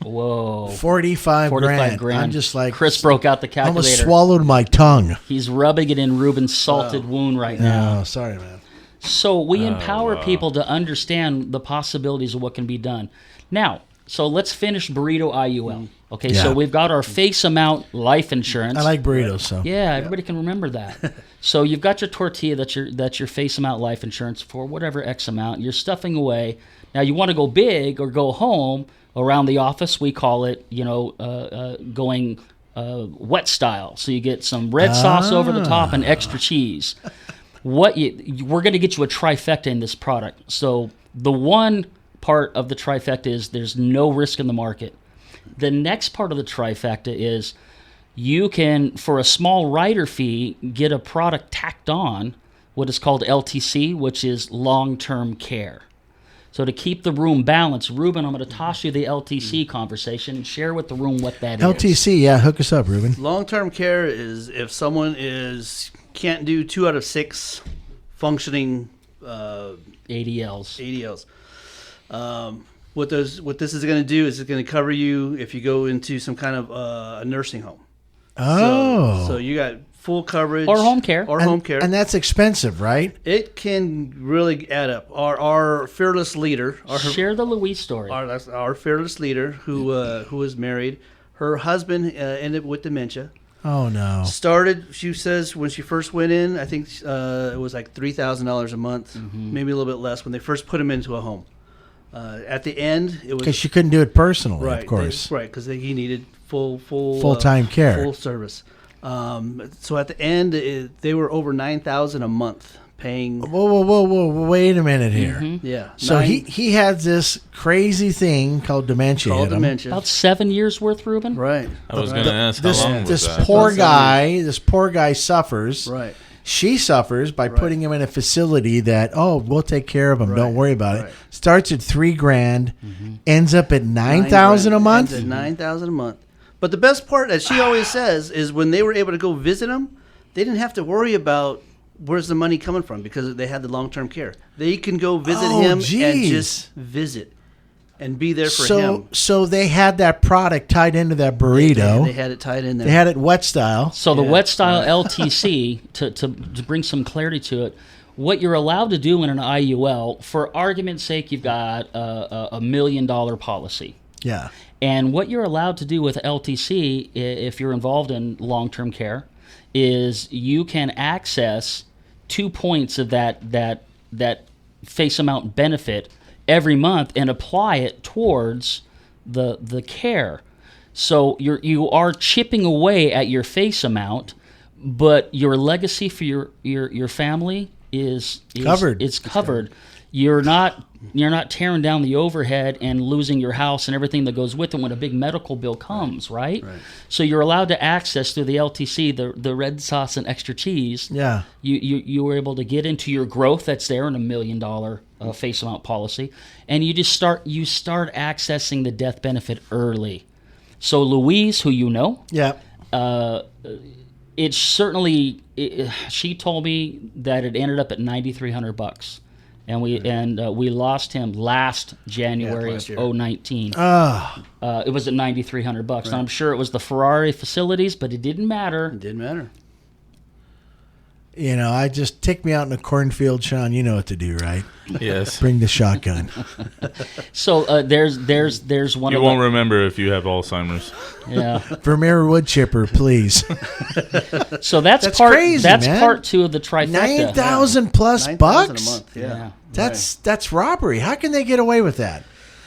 whoa 45 grand. I'm just like, Chris broke out the I almost calculator. swallowed my tongue. He's rubbing it in Ruben's salted wound right now. No, sorry, man. So we empower people to understand the possibilities of what can be done. Now, so let's finish burrito I.U.L. Okay, Yeah. so we've got our face amount life insurance. I like burritos, so. Yeah, everybody can remember that. So you've got your tortilla that's your face amount life insurance for whatever X amount. You're stuffing away. Now you want to go big or go home. Around the office, we call it, going wet style. So you get some red sauce over the top and extra cheese. We're going to get you a trifecta in this product. So the one part of the trifecta is there's no risk in the market. The next part of the trifecta is you can, for a small rider fee, get a product tacked on, what is called LTC, which is long-term care. So to keep the room balanced, Ruben, I'm going to toss you the LTC conversation and share with the room what that is. LTC, yeah, hook us up, Ruben. Long-term care is if someone can't do 2 out of 6 functioning ADLs. What this is going to do is it's going to cover you if you go into some kind of a nursing home. Oh. So you got full coverage. Or home care. Home care. And that's expensive, right? It can really add up. Our fearless leader. Share the Louise story. Our fearless leader who was married. Her husband ended up with dementia. Oh, no. She says, when she first went in, I think it was like $3,000 a month, maybe a little bit less when they first put him into a home. At the end, it was Because she couldn't do it personally, right, of course. because he needed Full-time care. full service. So at the end, they were over $9,000 a month paying. Whoa, wait a minute here. Yeah. So he had this crazy thing called dementia. called hit him. dementia. About 7 years worth, Ruben? Right. I was going to ask how long was This that? poor guy suffers. Right. She suffers by putting him in a facility that, we'll take care of him. Don't worry about it. Right. Starts at $3,000, ends up at $9,000 a month. Ends at $9,000 a month. But the best part, as she always says, is when they were able to go visit him, they didn't have to worry about where's the money coming from because they had the long-term care. They can go visit him and just visit and be there for him. So they had that product tied into that burrito. They had it tied in there. They had it wet style. So the wet style LTC, to bring some clarity to it, what you're allowed to do in an I.U.L, for argument's sake, you've got a $1 million policy. Yeah. And what you're allowed to do with LTC, if you're involved in long-term care, is you can access 2 points of that face amount benefit every month and apply it towards the care. So you are chipping away at your face amount, but your legacy for your family is covered. It's covered. You're not tearing down the overhead and losing your house and everything that goes with it when a big medical bill comes, right? So you're allowed to access through the LTC the red sauce and extra cheese. Yeah. You were able to get into your growth that's there in $1 million face amount policy, and you start accessing the death benefit early. So Louise, who you know, Yeah. it's certainly. She told me that it ended up at $9,300. and we lost him last January last of year. 2019. Ah, It was at $9,300. And I'm sure it was the Ferrari facilities, but it didn't matter. It didn't matter. I just take me out in a cornfield, Shaun. You know what to do, right? Yes. Bring the shotgun. So there's one You of won't remember if you have Alzheimer's. yeah. Vermeer wood chipper, please. So that's crazy, That's man. part 2 of the trifecta. $9,000 plus $9,000 bucks. a month. Yeah. That's robbery. How can they get away with that?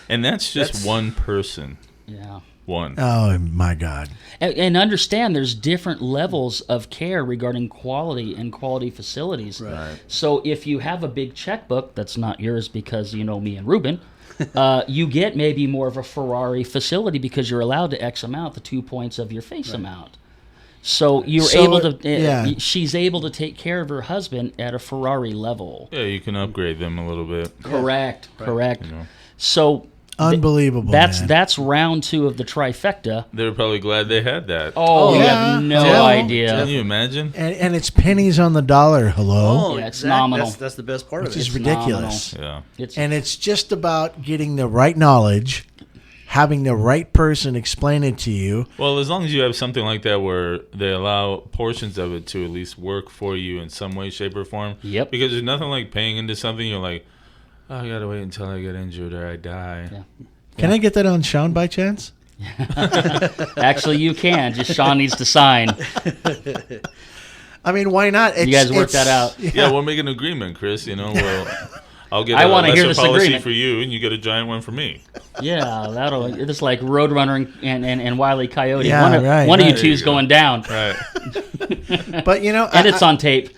And that's just one person. Yeah. One. Oh my God! And understand there's different levels of care regarding quality and quality facilities. Right. So if you have a big checkbook that's not yours because you know me and Ruben, you get maybe more of a Ferrari facility because you're allowed to X amount, the 2 points of your face amount. So you're able to. She's able to take care of her husband at a Ferrari level. Yeah, you can upgrade them a little bit. Correct. Correct. You know. So. Unbelievable. Man. That's round 2 of the trifecta. They were probably glad they had that. Oh, you yeah. have no Yeah. idea. Can you imagine? and it's pennies on the dollar. Hello, Yeah, it's nominal. That's the best part which of it. is It's ridiculous. Yeah. And it's just about getting the right knowledge, having the right person explain it to you. Well, as long as you have something like that where they allow portions of it to at least work for you in some way, shape, or form. Yep. Because there's nothing like paying into something. You're like, oh, I got to wait until I get injured or I die. Yeah. Can I get that on Shaun by chance? Actually, you can. Just Shaun needs to sign. I mean, why not? You guys work that out. Yeah, we'll make an agreement, Chris. Well, I'll get I a wanna hear lesser this policy agreement. for you, and you get a giant one for me. Yeah, that'll. It's like Roadrunner and Wile E. Coyote. Yeah, one of, right, one of you right. two's going down, Right. But and it's on tape.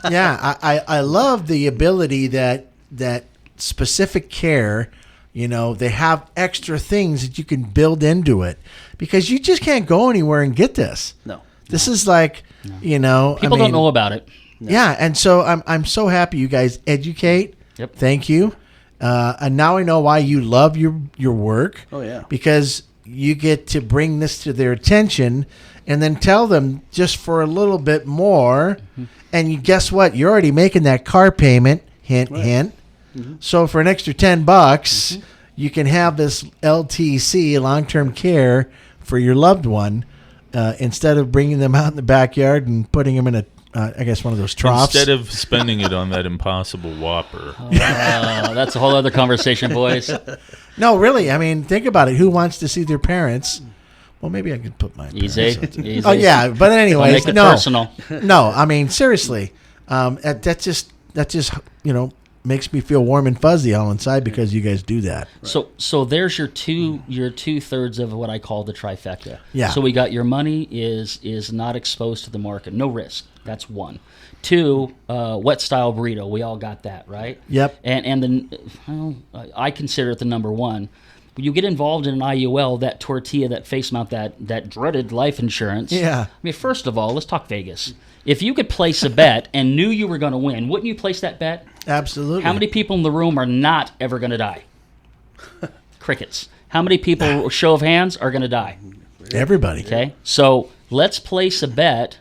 I love the ability that specific care. They have extra things that you can build into it because you just can't go anywhere and get this. No. This is like, People don't know about it. Yeah, and so I'm so happy you guys educate. Yep. Thank you. And now I know why you love your work. Oh, yeah. Because you get to bring this to their attention and then tell them just for a little bit more. Mm-hmm. And guess what? You're already making that car payment. Hint, hint. Mm-hmm. So for an extra $10, you can have this LTC, long-term care, for your loved one instead of bringing them out in the backyard and putting them in a, I guess, one of those troughs. Instead of spending it on that impossible Whopper. That's a whole other conversation, boys. No, really. I mean, think about it. Who wants to see their parents? Well, maybe I could put my parents Easy. up to- Easy. Oh, yeah. But Don't anyways, make it no. personal. No, I mean, seriously. That just makes me feel warm and fuzzy all inside because you guys do that. So there's your 2/3 of what I call the trifecta. Yeah. So we got your money is not exposed to the market, no risk. That's 1. 2, wet style burrito. We all got that, right? Yep. I consider it the number 1. When you get involved in an I.U.L, that tortilla, that face mount, that dreaded life insurance. Yeah. I mean, first of all, let's talk Vegas. If you could place a bet and knew you were going to win, wouldn't you place that bet? Absolutely. How many people in the room are not ever going to die? Crickets. How many people, show of hands, are going to die? Everybody. Okay, so let's place a bet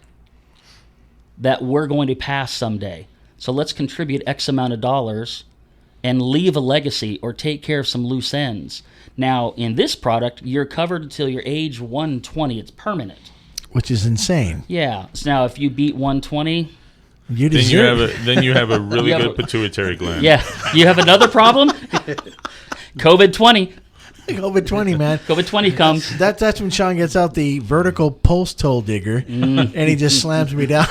that we're going to pass someday. So let's contribute X amount of dollars and leave a legacy or take care of some loose ends. Now, in this product, you're covered until your age 120. It's permanent. Which is insane. Yeah. So now, if you beat 120, You Then deserve you have a really You have good a- pituitary gland. yeah, you have another problem. COVID-20. COVID-20, man. COVID-20 comes. That's when Shaun gets out the vertical post hole digger and he just slams me down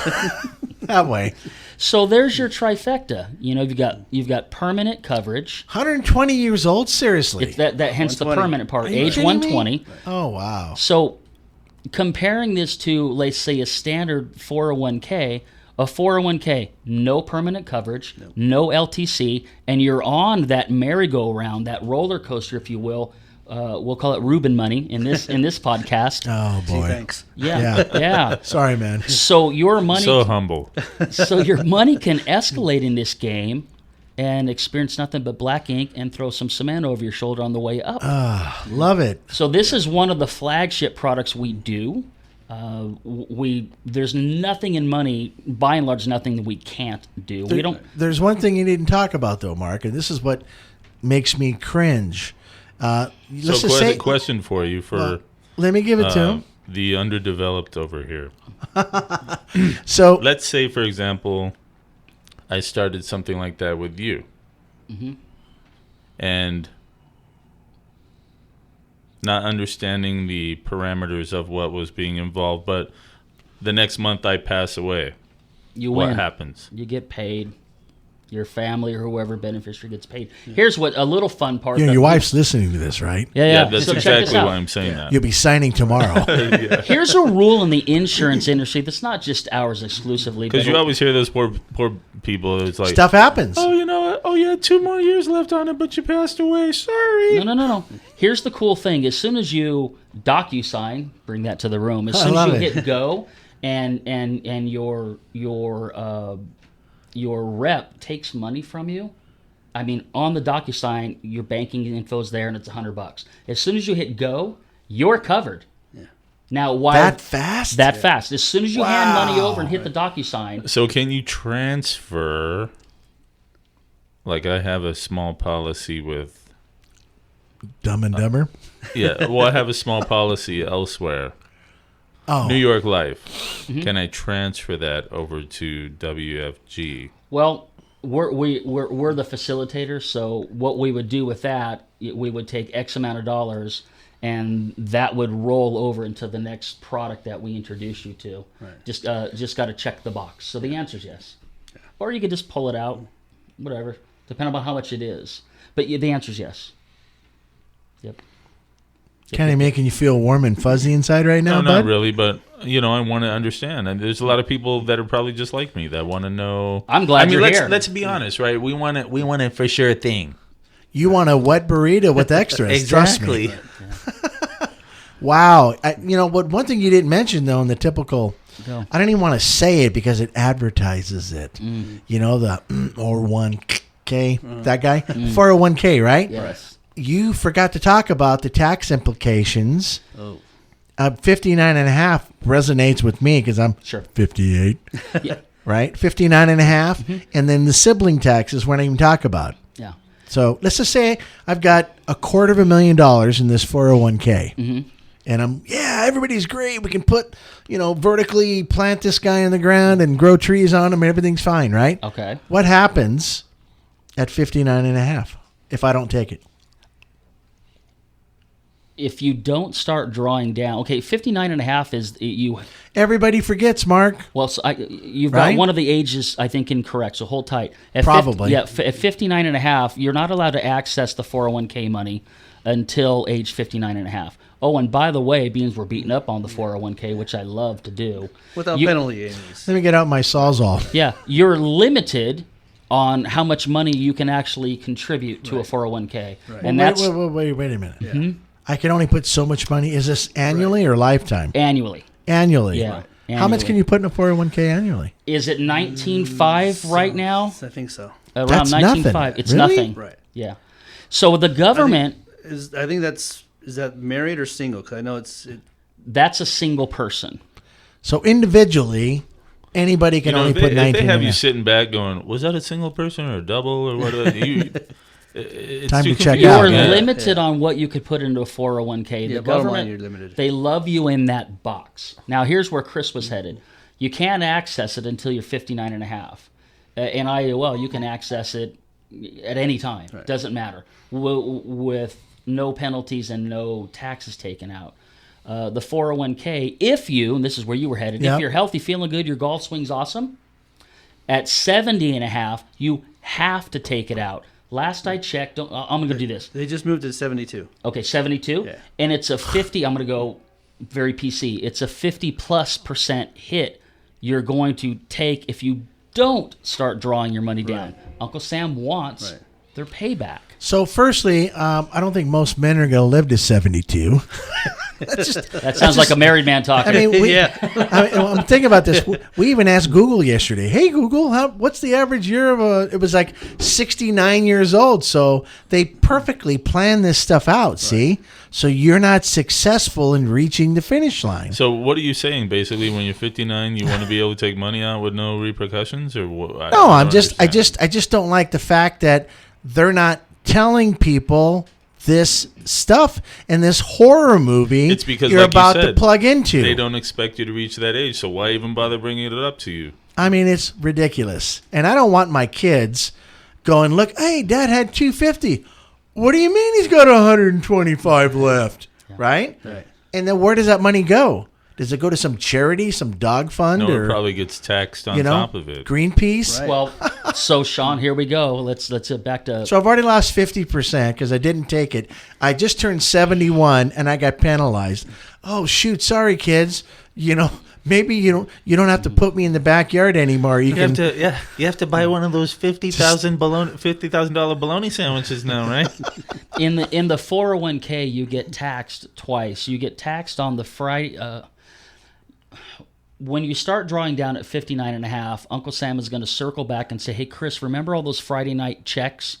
that way. So there's your trifecta. You've got permanent coverage. 120 years old? Seriously? It's that hence the 120. permanent part. Are you Age kidding me? 120. Oh, wow. So comparing this to, let's say, a standard 401k, a 401k, no permanent coverage, no LTC, and you're on that merry-go-round, that roller coaster, if you will. We'll call it Ruben money in this podcast. Oh, Gee, boy. thanks. Yeah. Sorry, man. So your money, So humble. so your money can escalate in this game, and experience nothing but black ink and throw some cement over your shoulder on the way up. Love it. So this is one of the flagship products we do. There's nothing in money, by and large, nothing that we can't do. We don't. There's one thing you didn't talk about though, Mark, and this is what makes me cringe. Let's just say, question for you for. Let me give it to him. The underdeveloped over here. So let's say, for example, I started something like that with you, and not understanding the parameters of what was being involved, but the next month I pass away. What happens? You get paid. Your family or whoever beneficiary gets paid. Here's what a little fun part. your wife's listening to this, right? Yeah. That's So check exactly this out. why I'm saying that. You'll be signing tomorrow. Here's a rule in the insurance industry that's not just ours exclusively. Because but you always hear those poor people. It's like, Stuff happens. oh, you know what? Oh, you had 2 more years left on it, but you passed away. Sorry. No. Here's the cool thing: as soon as you DocuSign, bring that to the room. As soon as you hit go, and your rep takes money from you. I mean, on the DocuSign, your banking info's there, and it's $100. As soon as you hit go, you're covered. Yeah. Now, why that fast? That fast. As soon as you hand money over and hit the DocuSign. So can you transfer? Like I have a small policy with Dumb and Dumber. Yeah, well, I have a small policy elsewhere. Oh, New York Life. Can I transfer that over to WFG? Well, we're the facilitators, so what we would do with that, we would take X amount of dollars, and that would roll over into the next product that we introduce you to. Right. Just got to check the box. So the answer is yes. Yeah. Or you could just pull it out, whatever, depending on how much it is. But the answer is yes. Yep. Kind of making you feel warm and fuzzy inside right now, No, bud? not really, but I want to understand. And there's a lot of people that are probably just like me that want to know. I'm glad you're here. Let's be honest, right? We want a for sure thing. You want a wet burrito with extras. Exactly. Trust me. Wow. One thing you didn't mention, though, in the typical, I don't even want to say it because it advertises it. You know, the or 1K, that guy? 401K, right? Yes. You forgot to talk about the tax implications. 59.5 resonates with me because I'm 58. Yeah. Right? 59.5. And then the sibling taxes we're not even talk about. Yeah. So let's just say I've got $250,000 in this 401k. And everybody's great. We can put, vertically plant this guy in the ground and grow trees on him and everything's fine, right? Okay. What happens at 59.5 if I don't take it? If you don't start drawing down, 59.5 is you. Everybody forgets, Mark. Well, so you've got Right? one of the ages, I think, incorrect. So hold tight. Probably. At 59.5, you're not allowed to access the 401k money until age 59.5. Oh, and by the way, being we're beating up on the 401k, which I love to do. Without penalty, anyways. Let me get out my Sawzall. Yeah, you're limited on how much money you can actually contribute to a 401k. Right. And that's Wait a minute. Yeah. I can only put so much money. Is this annually or lifetime? annually. Annually. Yeah. Right. How much can you put in a 401k annually? Is it 19.5 right now? I think so. Around That's 19.5. nothing. It's Really? nothing. Right. Yeah. So the government, Is that married or single? Because I know that's a single person. So individually, anybody can only put 19 if they have in you there. sitting back going, was that a single person or a double or what? It's Time too to check confusing. out. You're Yeah. limited on what you could put into a 401k. Yeah, The bottom government, line, you're limited. they love you in that box. Now, here's where Chris was headed. You can't access it until you're 59.5. In I.U.L, you can access it at any time. Right. Doesn't matter. With no penalties and no taxes taken out. The 401k, if you, and this is where you were headed, Yep. if you're healthy, feeling good, your golf swing's awesome, at 70.5, you have to take it out. Last I checked, I'm going to do this. They just moved to 72. Okay, 72? Yeah. And it's a 50, I'm going to go very PC. It's a 50+% hit you're going to take if you don't start drawing your money down. Right. Uncle Sam wants their payback. So firstly, I don't think most men are going to live to 72. That sounds like a married man talking. I mean, Yeah. I'm thinking about this. We even asked Google yesterday. Hey, Google, what's the average year of a? It was like 69 years old. So they perfectly plan this stuff out. See, so you're not successful in reaching the finish line. So what are you saying? Basically, when you're 59, you want to be able to take money out with no repercussions, or what? No, I just don't like the fact that they're not telling people this stuff in this horror movie. It's because you're like about you said, to plug into. They don't expect you to reach that age, so why even bother bringing it up to you? I mean, it's ridiculous, and I don't want my kids going, "Look, hey, Dad had 250. What do you mean he's got 125 left?" Right? Right. And then where does that money go? Does it go to some charity, some dog fund, No, or it probably gets taxed on top of it. Greenpeace? Right. Well, so Shaun, here we go. Let's get back to. So I've already lost 50% because I didn't take it. I just turned 71 and I got penalized. Oh shoot! Sorry, kids. Maybe you don't have to put me in the backyard anymore. You can. You have to buy one of those $50,000 bologna sandwiches now, right? In the 401k, you get taxed twice. You get taxed on the Friday. When you start drawing down at 59 and a half, Uncle Sam is going to circle back and say, "Hey, Chris, remember all those Friday night checks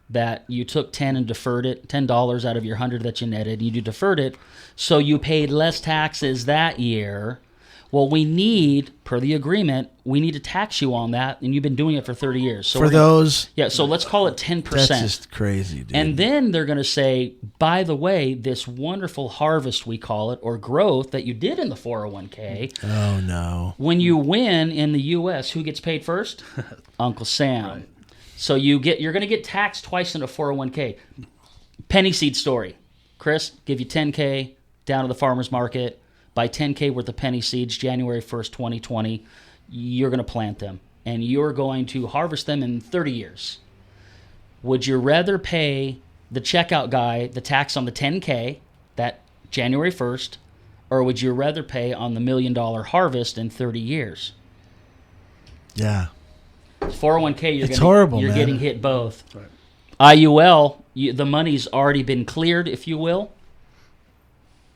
that you took 10 and deferred it, $10 out of your 100 that you netted, you deferred it, so you paid less taxes that year." Well, we need, per the agreement, we need to tax you on that, and you've been doing it for 30 years. So so let's call it 10%. That's just crazy, dude. And then they're going to say, by the way, this wonderful harvest, we call it, or growth that you did in the 401k. Oh, no. When you win in the U.S., who gets paid first? Uncle Sam. Right. So you're going to get taxed twice in a 401k. Penny seed story. Chris, give you 10K down to the farmer's market. Buy 10K worth of penny seeds January 1st, 2020. You're going to plant them, and you're going to harvest them in 30 years. Would you rather pay the checkout guy the tax on the 10K that January 1st, or would you rather pay on the $1 million harvest in 30 years? Yeah. 401k, It's horrible, you're man. getting hit both. Right. I.U.L, the money's already been cleared, if you will.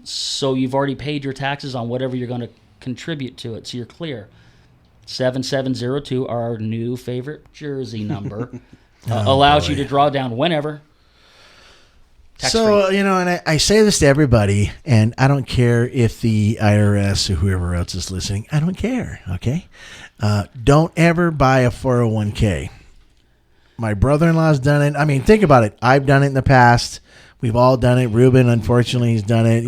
So you've already paid your taxes on whatever you're going to contribute to it. So you're clear. 7702, our new favorite Jersey number, allows you to draw down whenever. So, and I say this to everybody, and I don't care if the IRS or whoever else is listening. I don't care, okay? Don't ever buy a 401k. My brother-in-law's done it. I mean, think about it. I've done it in the past. We've all done it. Ruben, unfortunately, he's done it,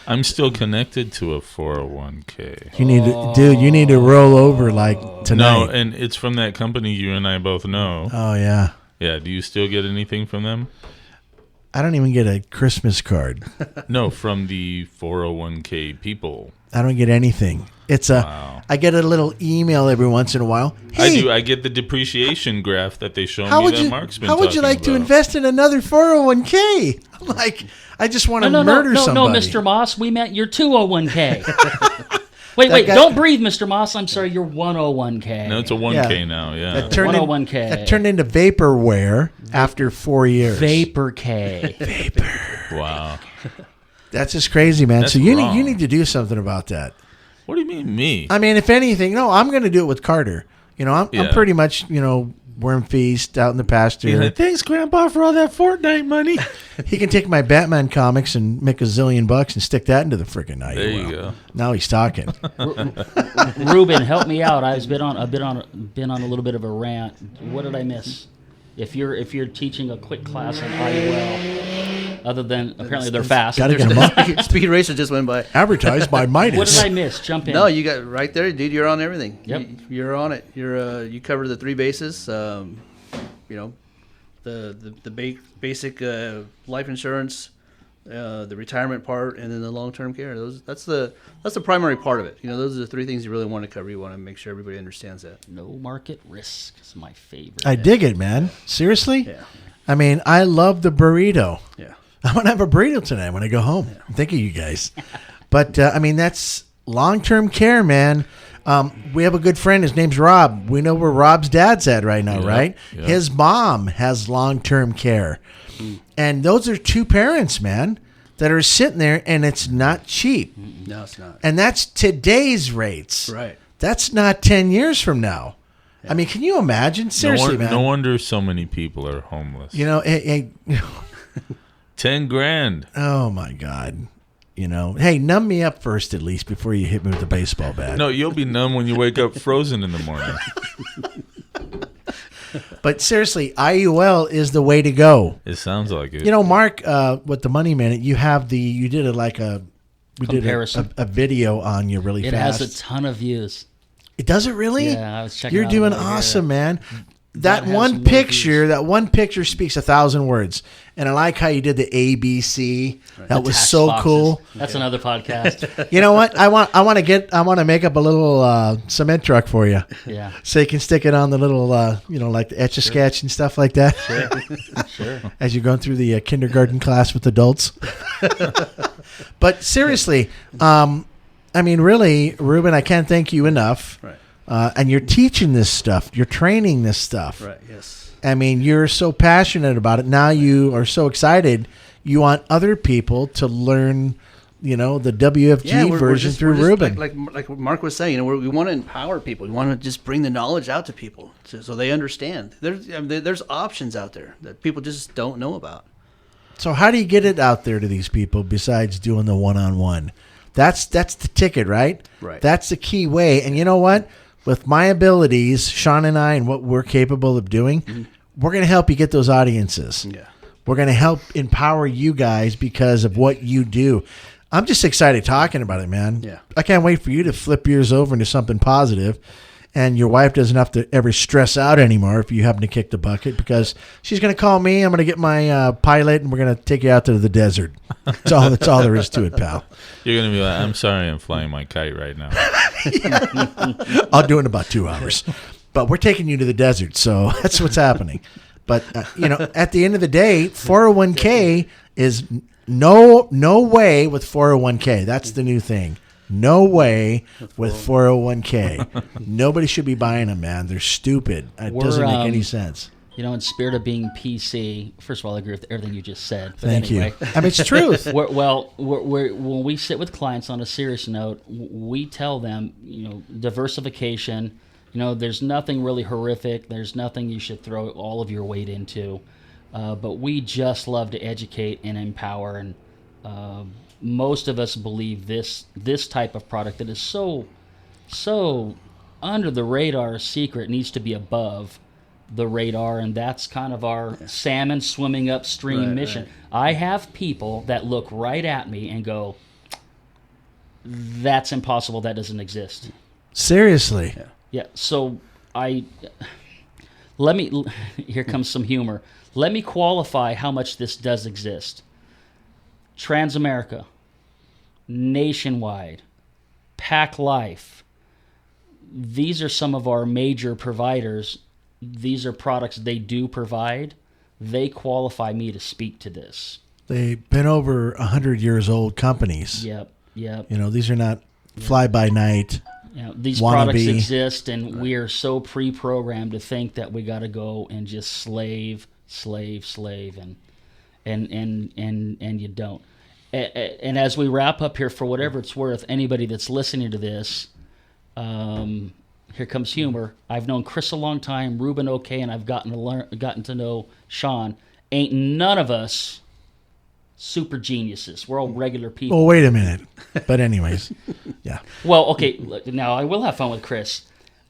I'm still connected to a 401k. You need to roll over like tonight. No, and it's from that company you and I both know. Oh, yeah. Yeah, do you still get anything from them? I don't even get a Christmas card. No, from the 401k people. I don't get anything. I get a little email every once in a while. Hey, I do. I get the depreciation graph that they show me that Mark's been How would you like to invest in another 401k? I'm like, I just want to murder somebody. No, Mr. Moss, we meant your 201k. Wait, don't breathe, Mr. Moss. I'm sorry, your 101k. No, it's a 1k now, yeah. That turned 101k. That turned into vaporware after 4 years. Vapor. Wow. That's just crazy, man. That's so you wrong. need to do something about that. What do you mean, me? I mean, if anything, I'm going to do it with Carter. I'm pretty much, worm feast out in the pasture. He's like, thanks, Grandpa, for all that Fortnite money. He can take my Batman comics and make $1 zillion and stick that into the freaking I.U.L. There you go. Now he's talking. Ruben, help me out. I've been on a little bit of a rant. What did I miss? If you're teaching a quick class on I.U.L, other than apparently they're fast. Gotta get 'em up. Speed Racer just went by. Advertised by Midas. What did I miss? Jump in. No, you got right there, dude. You're on everything. Yep. You're on it. You cover the three bases. The basic life insurance, the retirement part, and then the long-term care. That's the primary part of it. Those are the three things you really want to cover. You want to make sure everybody understands that. No market risk is my favorite. I dig it, man. Seriously? Yeah. I mean, I love the burrito. Yeah. I'm going to have a burrito tonight when I go home. Yeah. Thank you guys. But, that's long-term care, man. We have a good friend. His name's Rob. We know where Rob's dad's at right now, right? Yeah. His mom has long-term care. And those are two parents, man. that are sitting there, and it's not cheap. No, it's not. And that's today's rates. Right. That's not 10 years from now. Yeah. I mean, can you imagine? Seriously, man. No wonder so many people are homeless. You know, 10 grand. Oh my God. You know, hey, numb me up first at least before you hit me with the baseball bat. No, you'll be numb when you wake up frozen in the morning. But seriously, I.U.L is the way to go. It sounds like it. You know, Mark, with the Money Minute, you did a Comparison. a video on you really fast. It has a ton of views. It does it really? Yeah, I was checking. You're out doing over here. awesome, man. That That has one more picture, views. speaks 1,000 words. And I like how you did the ABC. That was Attached so boxes. cool. That's another podcast. You know what? I want to make up a little cement truck for you, Yeah. so you can stick it on the little, like the Etch a Sketch and stuff like that. Sure. As you're going through the kindergarten class with adults. But seriously, I mean, really, Ruben, I can't thank you enough. Right. And you're teaching this stuff. You're training this stuff. Right. Yes. I mean, you're so passionate about it. Now you are so excited. You want other people to learn, the WFG version through Ruben. Like what Mark was saying, we want to empower people. We want to just bring the knowledge out to people so they understand. There's options out there that people just don't know about. So how do you get it out there to these people besides doing the one-on-one? That's the ticket, right? Right. That's the key way. And you know what? With my abilities, Shaun and I, and what we're capable of doing, we're going to help you get those audiences. Yeah. We're going to help empower you guys because of what you do. I'm just excited talking about it, man. Yeah. I can't wait for you to flip yours over into something positive, and your wife doesn't have to ever stress out anymore if you happen to kick the bucket, because she's going to call me. I'm going to get my pilot, and we're going to take you out to the desert. That's all there is to it, pal. You're going to be like, I'm sorry I'm flying my kite right now. I'll do it in about 2 hours. But we're taking you to the desert, so that's what's happening. But, at the end of the day, 401k is no way with 401k. That's the new thing. No way with 401k. Nobody should be buying them, man. They're stupid. It doesn't make any sense. In spirit of being PC, first of all, I agree with everything you just said. But Thank anyway, you. I mean, it's truth. When we sit with clients on a serious note, we tell them, diversification. There's nothing really horrific. There's nothing you should throw all of your weight into. But we just love to educate and empower. And most of us believe this type of product that is so under the radar secret needs to be above the radar, and that's kind of our salmon swimming upstream mission. Right. I have people that look right at me and go, "That's impossible. That doesn't exist." Seriously. Yeah. So here comes some humor. Let me qualify how much this does exist. Transamerica, Nationwide, Pac Life. These are some of our major providers. These are products they do provide. They qualify me to speak to this. They've been over 100 years old companies. Yep. These are not fly-by-night. These products exist, and we are so pre-programmed to think that we got to go and just slave, and you don't. And as we wrap up here, for whatever it's worth, anybody that's listening to this, here comes humor. I've known Chris a long time, Ruben okay, and I've gotten to know Shaun. Ain't none of us super geniuses. We're all regular people. Oh, wait a minute. But anyways, yeah. Well, okay, now I will have fun with Chris.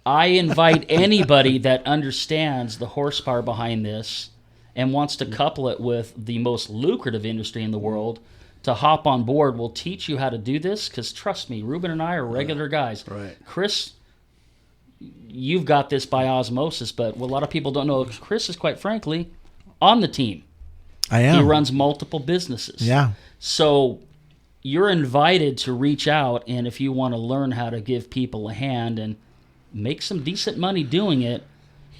I invite anybody that understands the horsepower behind this and wants to couple it with the most lucrative industry in the world to hop on board. We'll teach you how to do this, because trust me, Ruben and I are regular guys. Right. Chris, you've got this by osmosis, but what a lot of people don't know, Chris is quite frankly on the team. I am. He runs multiple businesses. Yeah. So you're invited to reach out, and if you want to learn how to give people a hand and make some decent money doing it.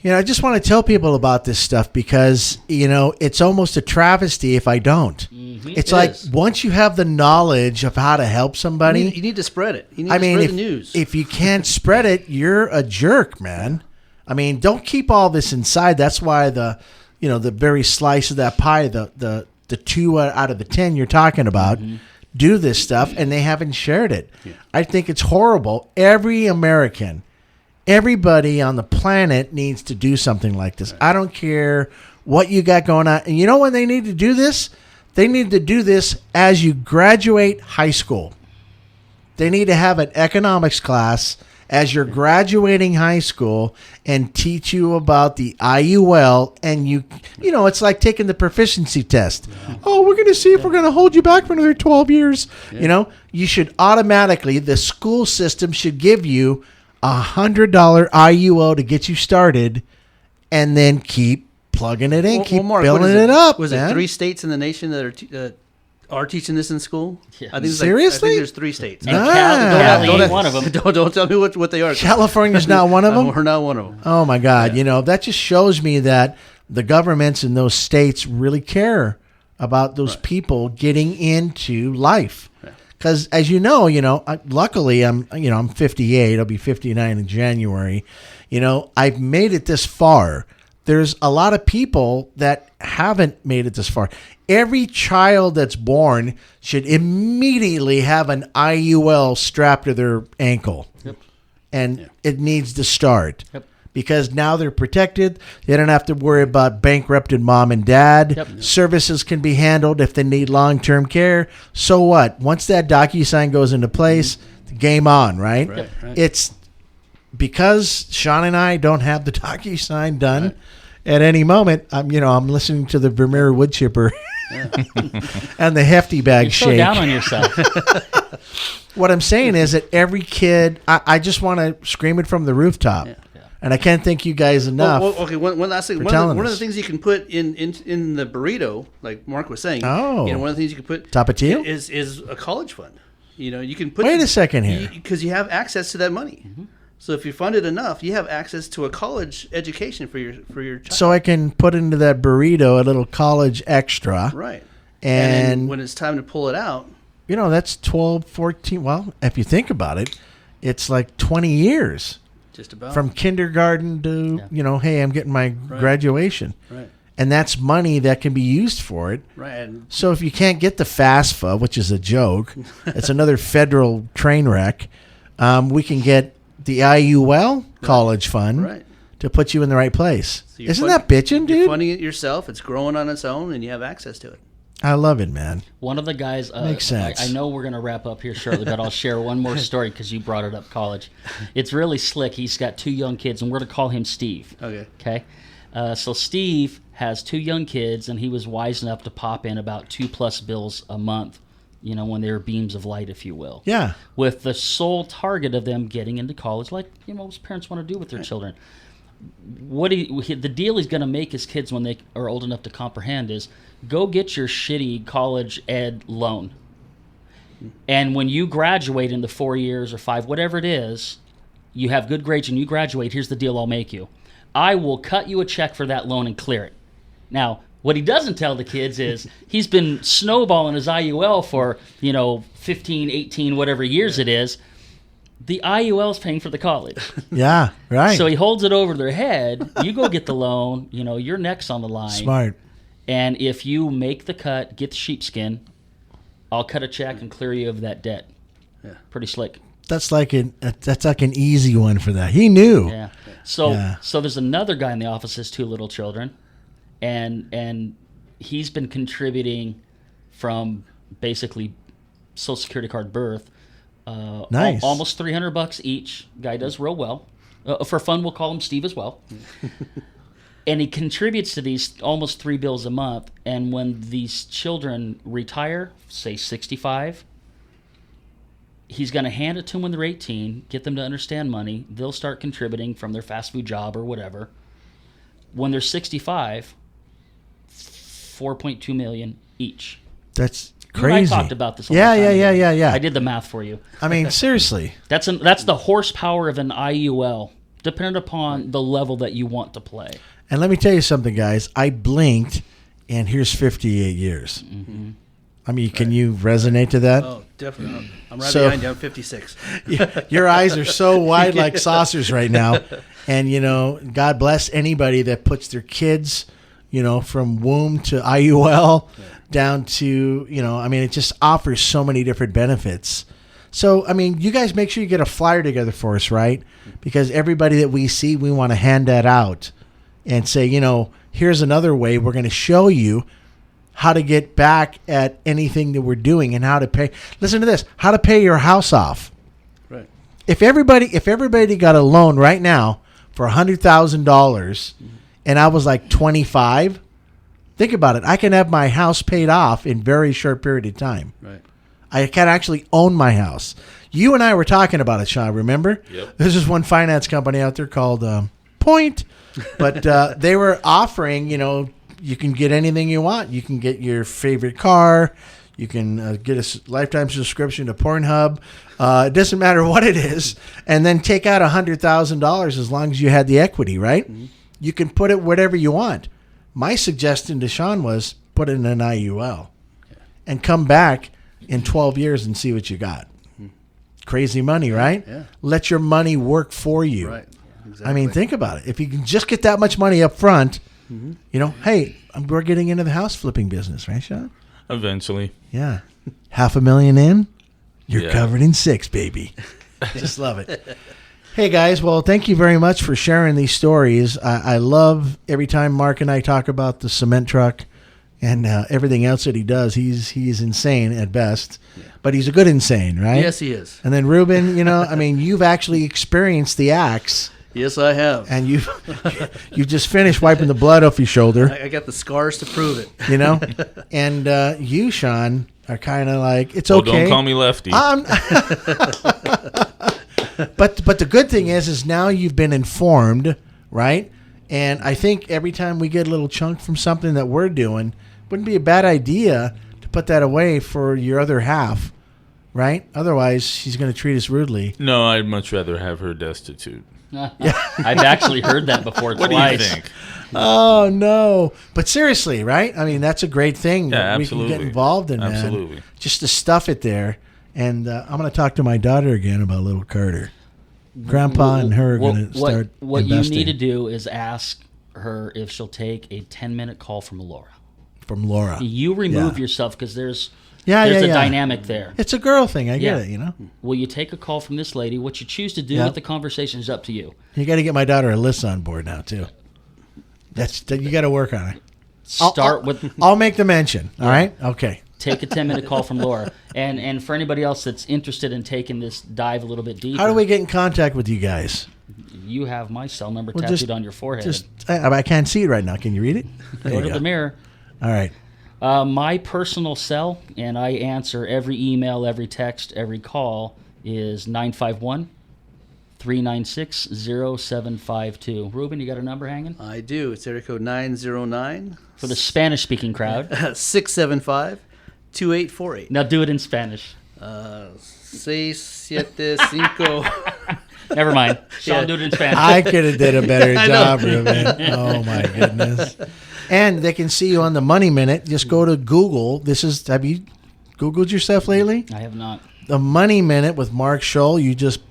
I just want to tell people about this stuff because, it's almost a travesty if I don't. Mm-hmm. It's like once you have the knowledge of how to help somebody. You need to spread it. You need to spread the news. If you can't spread it, you're a jerk, man. I mean, don't keep all this inside. That's why the very slice of that pie, the the 2 out of the 10 you're talking about do this stuff, and they haven't shared it. Yeah. I think it's horrible. Every American, everybody on the planet needs to do something like this. Right. I don't care what you got going on. And you know when they need to do this? They need to do this as you graduate high school. They need to have an economics class as you're graduating high school and teach you about the I.U.L. and you know, it's like taking the proficiency test. Yeah. Oh, we're going to see if we're going to hold you back for another 12 years. Yeah. You know, you should automatically, the school system should give you $100 I.U.L. to get you started, and then keep plugging it in, keep building it up. Was it 3 states in the nation that are teaching this in school? Yeah. I think seriously? I think there's 3 states. And Cali ain't one of them. Don't tell me what they are. California's not one of them? We're not one of them. Oh, my God. Yeah. You know, that just shows me that the governments in those states really care about those people getting into life. Because as you know, luckily I'm 58. I'll be 59 in January. You know, I've made it this far. There's a lot of people that haven't made it this far. Every child that's born should immediately have an I.U.L. strapped to their ankle. Yep. And it needs to start. Yep. Because now they're protected. They don't have to worry about bankrupted mom and dad. Yep. Services can be handled if they need long-term care. So what? Once that DocuSign goes into place, game on, right? Right. It's because Shaun and I don't have the DocuSign done at any moment. I'm listening to the Vermeer wood chipper and the hefty bag shake. You're so down on yourself. What I'm saying is that every kid, I just want to scream it from the rooftop. Yeah. And I can't thank you guys enough. Okay, one last thing. One of the things you can put in the burrito, like Mark was saying, one of the things you can put Tapatio? is a college fund. You can put. Wait a second here, because you have access to that money. Mm-hmm. So if you fund it enough, you have access to a college education for your child. So I can put into that burrito a little college extra. Right. And when it's time to pull it out, that's 12, 14. Well, if you think about it, it's like 20 years. Just about. From kindergarten to, hey, I'm getting my graduation. Right. And that's money that can be used for it. Right. So if you can't get the FAFSA, which is a joke, it's another federal train wreck, we can get the I.U.L. college fund to put you in the right place. So isn't that bitching, dude? You're funding it yourself. It's growing on its own, and you have access to it. I love it, man. One of the guys... Makes sense. I know we're going to wrap up here shortly, but I'll share one more story because you brought it up, college. It's really slick. He's got 2 young kids, and we're going to call him Steve. Okay? So Steve has 2 young kids, and he was wise enough to pop in about 2+ bills a month, when they were beams of light, if you will. Yeah. With the sole target of them getting into college, like most parents want to do with their children. The deal he's going to make his kids when they are old enough to comprehend is go get your shitty college ed loan. And when you graduate in the 4 years or 5, whatever it is, you have good grades and you graduate, here's the deal I'll make you. I will cut you a check for that loan and clear it. Now, what he doesn't tell the kids is he's been snowballing his I.U.L. for, 15, 18, whatever years it is. The I.U.L. is paying for the college. Yeah, right. So he holds it over their head. You go get the loan. Your neck's on the line. Smart. And if you make the cut, get the sheepskin, I'll cut a check and clear you of that debt. Yeah. Pretty slick. That's like an easy one for that. He knew. Yeah. So there's another guy in the office has 2 little children, and he's been contributing from basically Social Security card birth. Nice. Almost $300 each. Guy does real well. For fun, we'll call him Steve as well. And he contributes to these almost 3 bills a month. And when these children retire, say 65, he's going to hand it to them when they're 18, get them to understand money. They'll start contributing from their fast food job or whatever. When they're 65, $4.2 million each. That's crazy. You and I talked about this. Yeah. I did the math for you. I mean, seriously. That's the horsepower of an I.U.L. dependent upon the level that you want to play. And let me tell you something, guys. I blinked, and here's 58 years. Mm-hmm. I mean, can you resonate to that? Oh, definitely. I'm right behind you. I'm 56. Your eyes are so wide like saucers right now. And, God bless anybody that puts their kids, from womb to I.U.L. down to, it just offers so many different benefits. So, you guys make sure you get a flyer together for us, right? Because everybody that we see, we want to hand that out and say, here's another way we're going to show you how to get back at anything that we're doing and how to pay. Listen to this, how to pay your house off. Right. If everybody got a loan right now for $100,000 and I was like 25, think about it. I can have my house paid off in a very short period of time. Right. I can actually own my house. You and I were talking about it, Shaun, remember? Yep. There's this one finance company out there called Point, but they were offering, you can get anything you want. You can get your favorite car. You can get a lifetime subscription to Pornhub. It doesn't matter what it is. And then take out $100,000 as long as you had the equity, right? Mm-hmm. You can put it whatever you want. My suggestion to Shaun was put it in an I.U.L. and come back in 12 years and see what you got. Crazy money, right? Yeah. Let your money work for you. Right. Exactly. Think about it. If you can just get that much money up front, hey, we're getting into the house flipping business, right, Shaun? Eventually. Yeah. $500,000 in, you're covered in 6, baby. Just love it. Hey, guys. Well, thank you very much for sharing these stories. I love every time Mark and I talk about the cement truck and everything else that he does. He's insane at best, but he's a good insane, right? Yes, he is. And then Ruben, you've actually experienced the axe. Yes, I have. And you just finished wiping the blood off your shoulder. I got the scars to prove it. And you, Shaun, are kind of like, it's okay. Don't call me Lefty. But the good thing is now you've been informed, right? And I think every time we get a little chunk from something that we're doing, wouldn't be a bad idea to put that away for your other half, right? Otherwise, she's going to treat us rudely. No, I'd much rather have her destitute. I've actually heard that before What twice. do you think? Oh, no. But seriously, right? That's a great thing that we absolutely. can get involved in, man. Absolutely. Just to stuff it there. And I'm going to talk to my daughter again about little Carter. Grandpa and her are going to start What investing. you need to do is ask her if she'll take a 10-minute call from Laura. From Laura. You remove yourself because there's a yeah. dynamic there. It's a girl thing. I get it, Will you take a call from this lady? What you choose to do with the conversation is up to you. You got to get my daughter Alyssa on board now, too. You got to work on it. I'll make the mention. All right? Okay. Take a 10-minute call from Laura. And for anybody else that's interested in taking this dive a little bit deeper. How do we get in contact with you guys? You have my cell number tattooed on your forehead. I can't see it right now. Can you read it? Go to the mirror. All right. My personal cell, and I answer every email, every text, every call, is 951-396-0752. Ruben, you got a number hanging? I do. It's area code 909. For the Spanish-speaking crowd. 675-2848. Now do it in Spanish. 675. Never mind. Shaun, do it in Spanish. I could have did a better job, Ruben. Oh, my goodness. And they can see you on the Money Minute. Just go to Google. Have you Googled yourself lately? I have not. The Money Minute with Mark Scholl. You just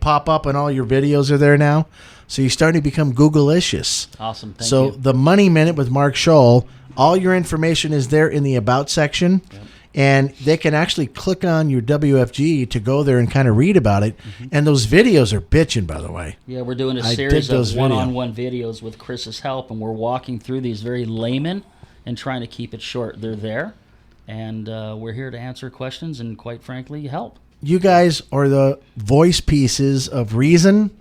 pop up and all your videos are there now. So you're starting to become Google-icious. Awesome. Thank you. you. The Money Minute with Mark Scholl, all your information is there in the About section. Yep. And they can actually click on your WFG to go there and kind of read about it. Mm-hmm. And those videos are bitching, by the way. Yeah, we're doing a series of one-on-one videos with Chris's help, and we're walking through these very layman and trying to keep it short. They're there, and we're here to answer questions and, quite frankly, help. You guys are the voice pieces of reason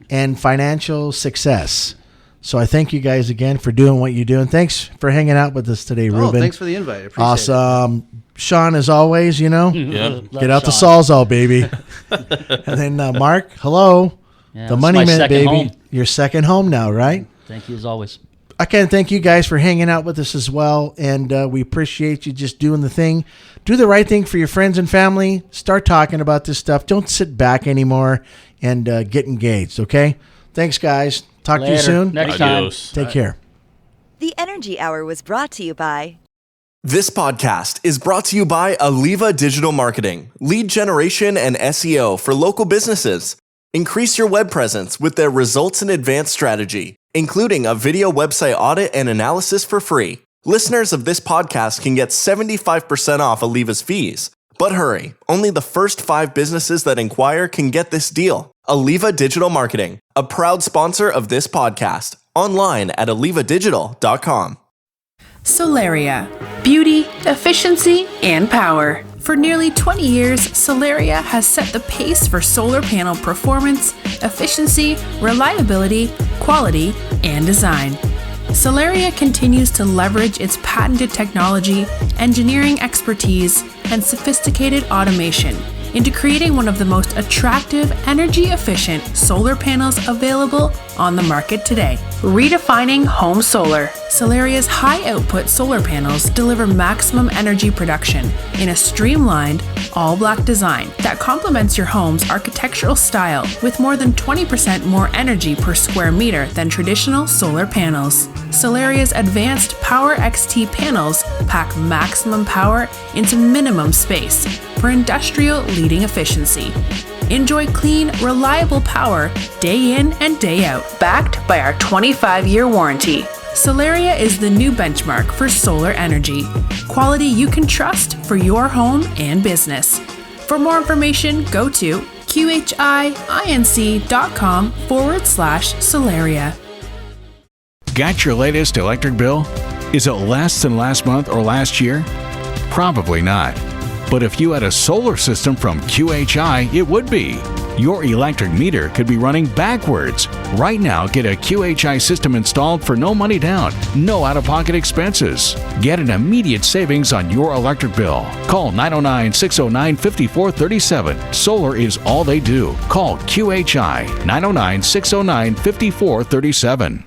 and financial success. So I thank you guys again for doing what you do. And thanks for hanging out with us today, Ruben. Thanks for the invite. I appreciate awesome. Shaun, as always, Yep. Get out the Sawzall, baby. And then Mark, hello. Yeah, the Money Minute, baby. Home. Your second home now, right? Thank you as always. I can't thank you guys for hanging out with us as well. And we appreciate you just doing the thing. Do the right thing for your friends and family. Start talking about this stuff. Don't sit back anymore and get engaged, okay? Thanks, guys. Talk to you soon. Next time. Take care. The Energy Hour was brought to you by... This podcast is brought to you by Aliva Digital Marketing, lead generation and SEO for local businesses. Increase your web presence with their results in advanced strategy, including a video website audit and analysis for free. Listeners of this podcast can get 75% off Aliva's fees. But hurry, only the first 5 businesses that inquire can get this deal. Aliva Digital Marketing, a proud sponsor of this podcast. Online at alivadigital.com. Solaria. Beauty, efficiency, and power. For nearly 20 years, Solaria has set the pace for solar panel performance, efficiency, reliability, quality, and design. Solaria continues to leverage its patented technology, engineering expertise, and sophisticated automation into creating one of the most attractive, energy-efficient solar panels available on the market today. Redefining home solar. Solaria's high-output solar panels deliver maximum energy production in a streamlined, all-black design that complements your home's architectural style with more than 20% more energy per square meter than traditional solar panels. Solaria's advanced Power XT panels pack maximum power into minimum space for industrial leading efficiency. Enjoy clean, reliable power day in and day out, backed by our 25-year warranty. Solaria is the new benchmark for solar energy. Quality you can trust for your home and business. For more information, go to qhinc.com/Solaria. Got your latest electric bill? Is it less than last month or last year? Probably not. But if you had a solar system from QHI, it would be. Your electric meter could be running backwards. Right now, get a QHI system installed for no money down, no out-of-pocket expenses. Get an immediate savings on your electric bill. Call 909-609-5437. Solar is all they do. Call QHI 909-609-5437.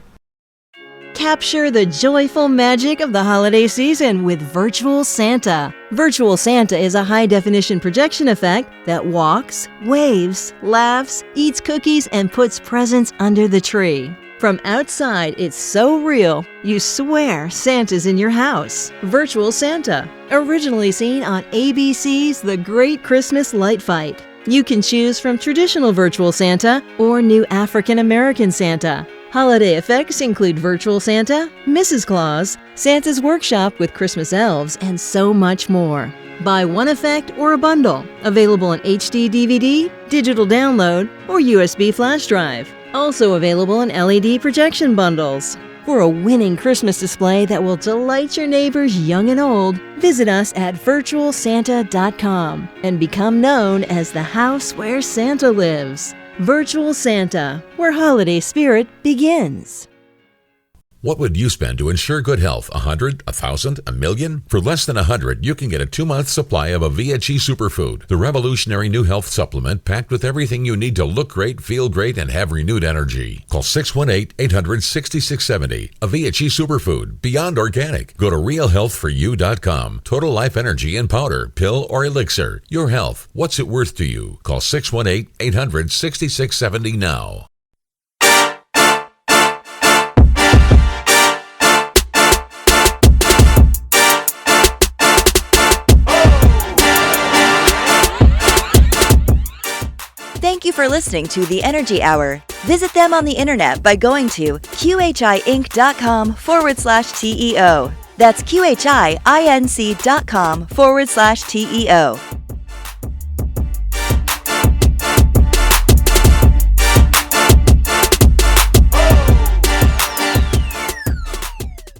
Capture the joyful magic of the holiday season with Virtual Santa. Virtual Santa is a high-definition projection effect that walks, waves, laughs, eats cookies, and puts presents under the tree. From outside, it's so real, you swear Santa's in your house. Virtual Santa, originally seen on ABC's The Great Christmas Light Fight. You can choose from traditional Virtual Santa or new African American Santa. Holiday effects include Virtual Santa, Mrs. Claus, Santa's Workshop with Christmas elves, and so much more. Buy one effect or a bundle, available in HD DVD, digital download, or USB flash drive. Also available in LED projection bundles. For a winning Christmas display that will delight your neighbors young and old, visit us at virtualsanta.com and become known as the house where Santa lives. Virtual Santa, where holiday spirit begins. What would you spend to ensure good health? $100, $1,000, $1 million? For less than $100, you can get a 2-month supply of a VHE Superfood, the revolutionary new health supplement packed with everything you need to look great, feel great, and have renewed energy. Call 618-800-6670. A VHE Superfood, beyond organic. Go to realhealthforyou.com. Total Life Energy in powder, pill, or elixir. Your health. What's it worth to you? Call 618-800-6670 now. Thank you for listening to The Energy Hour. Visit them on the internet by going to qhinc.com/TEO. That's qhinc.com/TEO.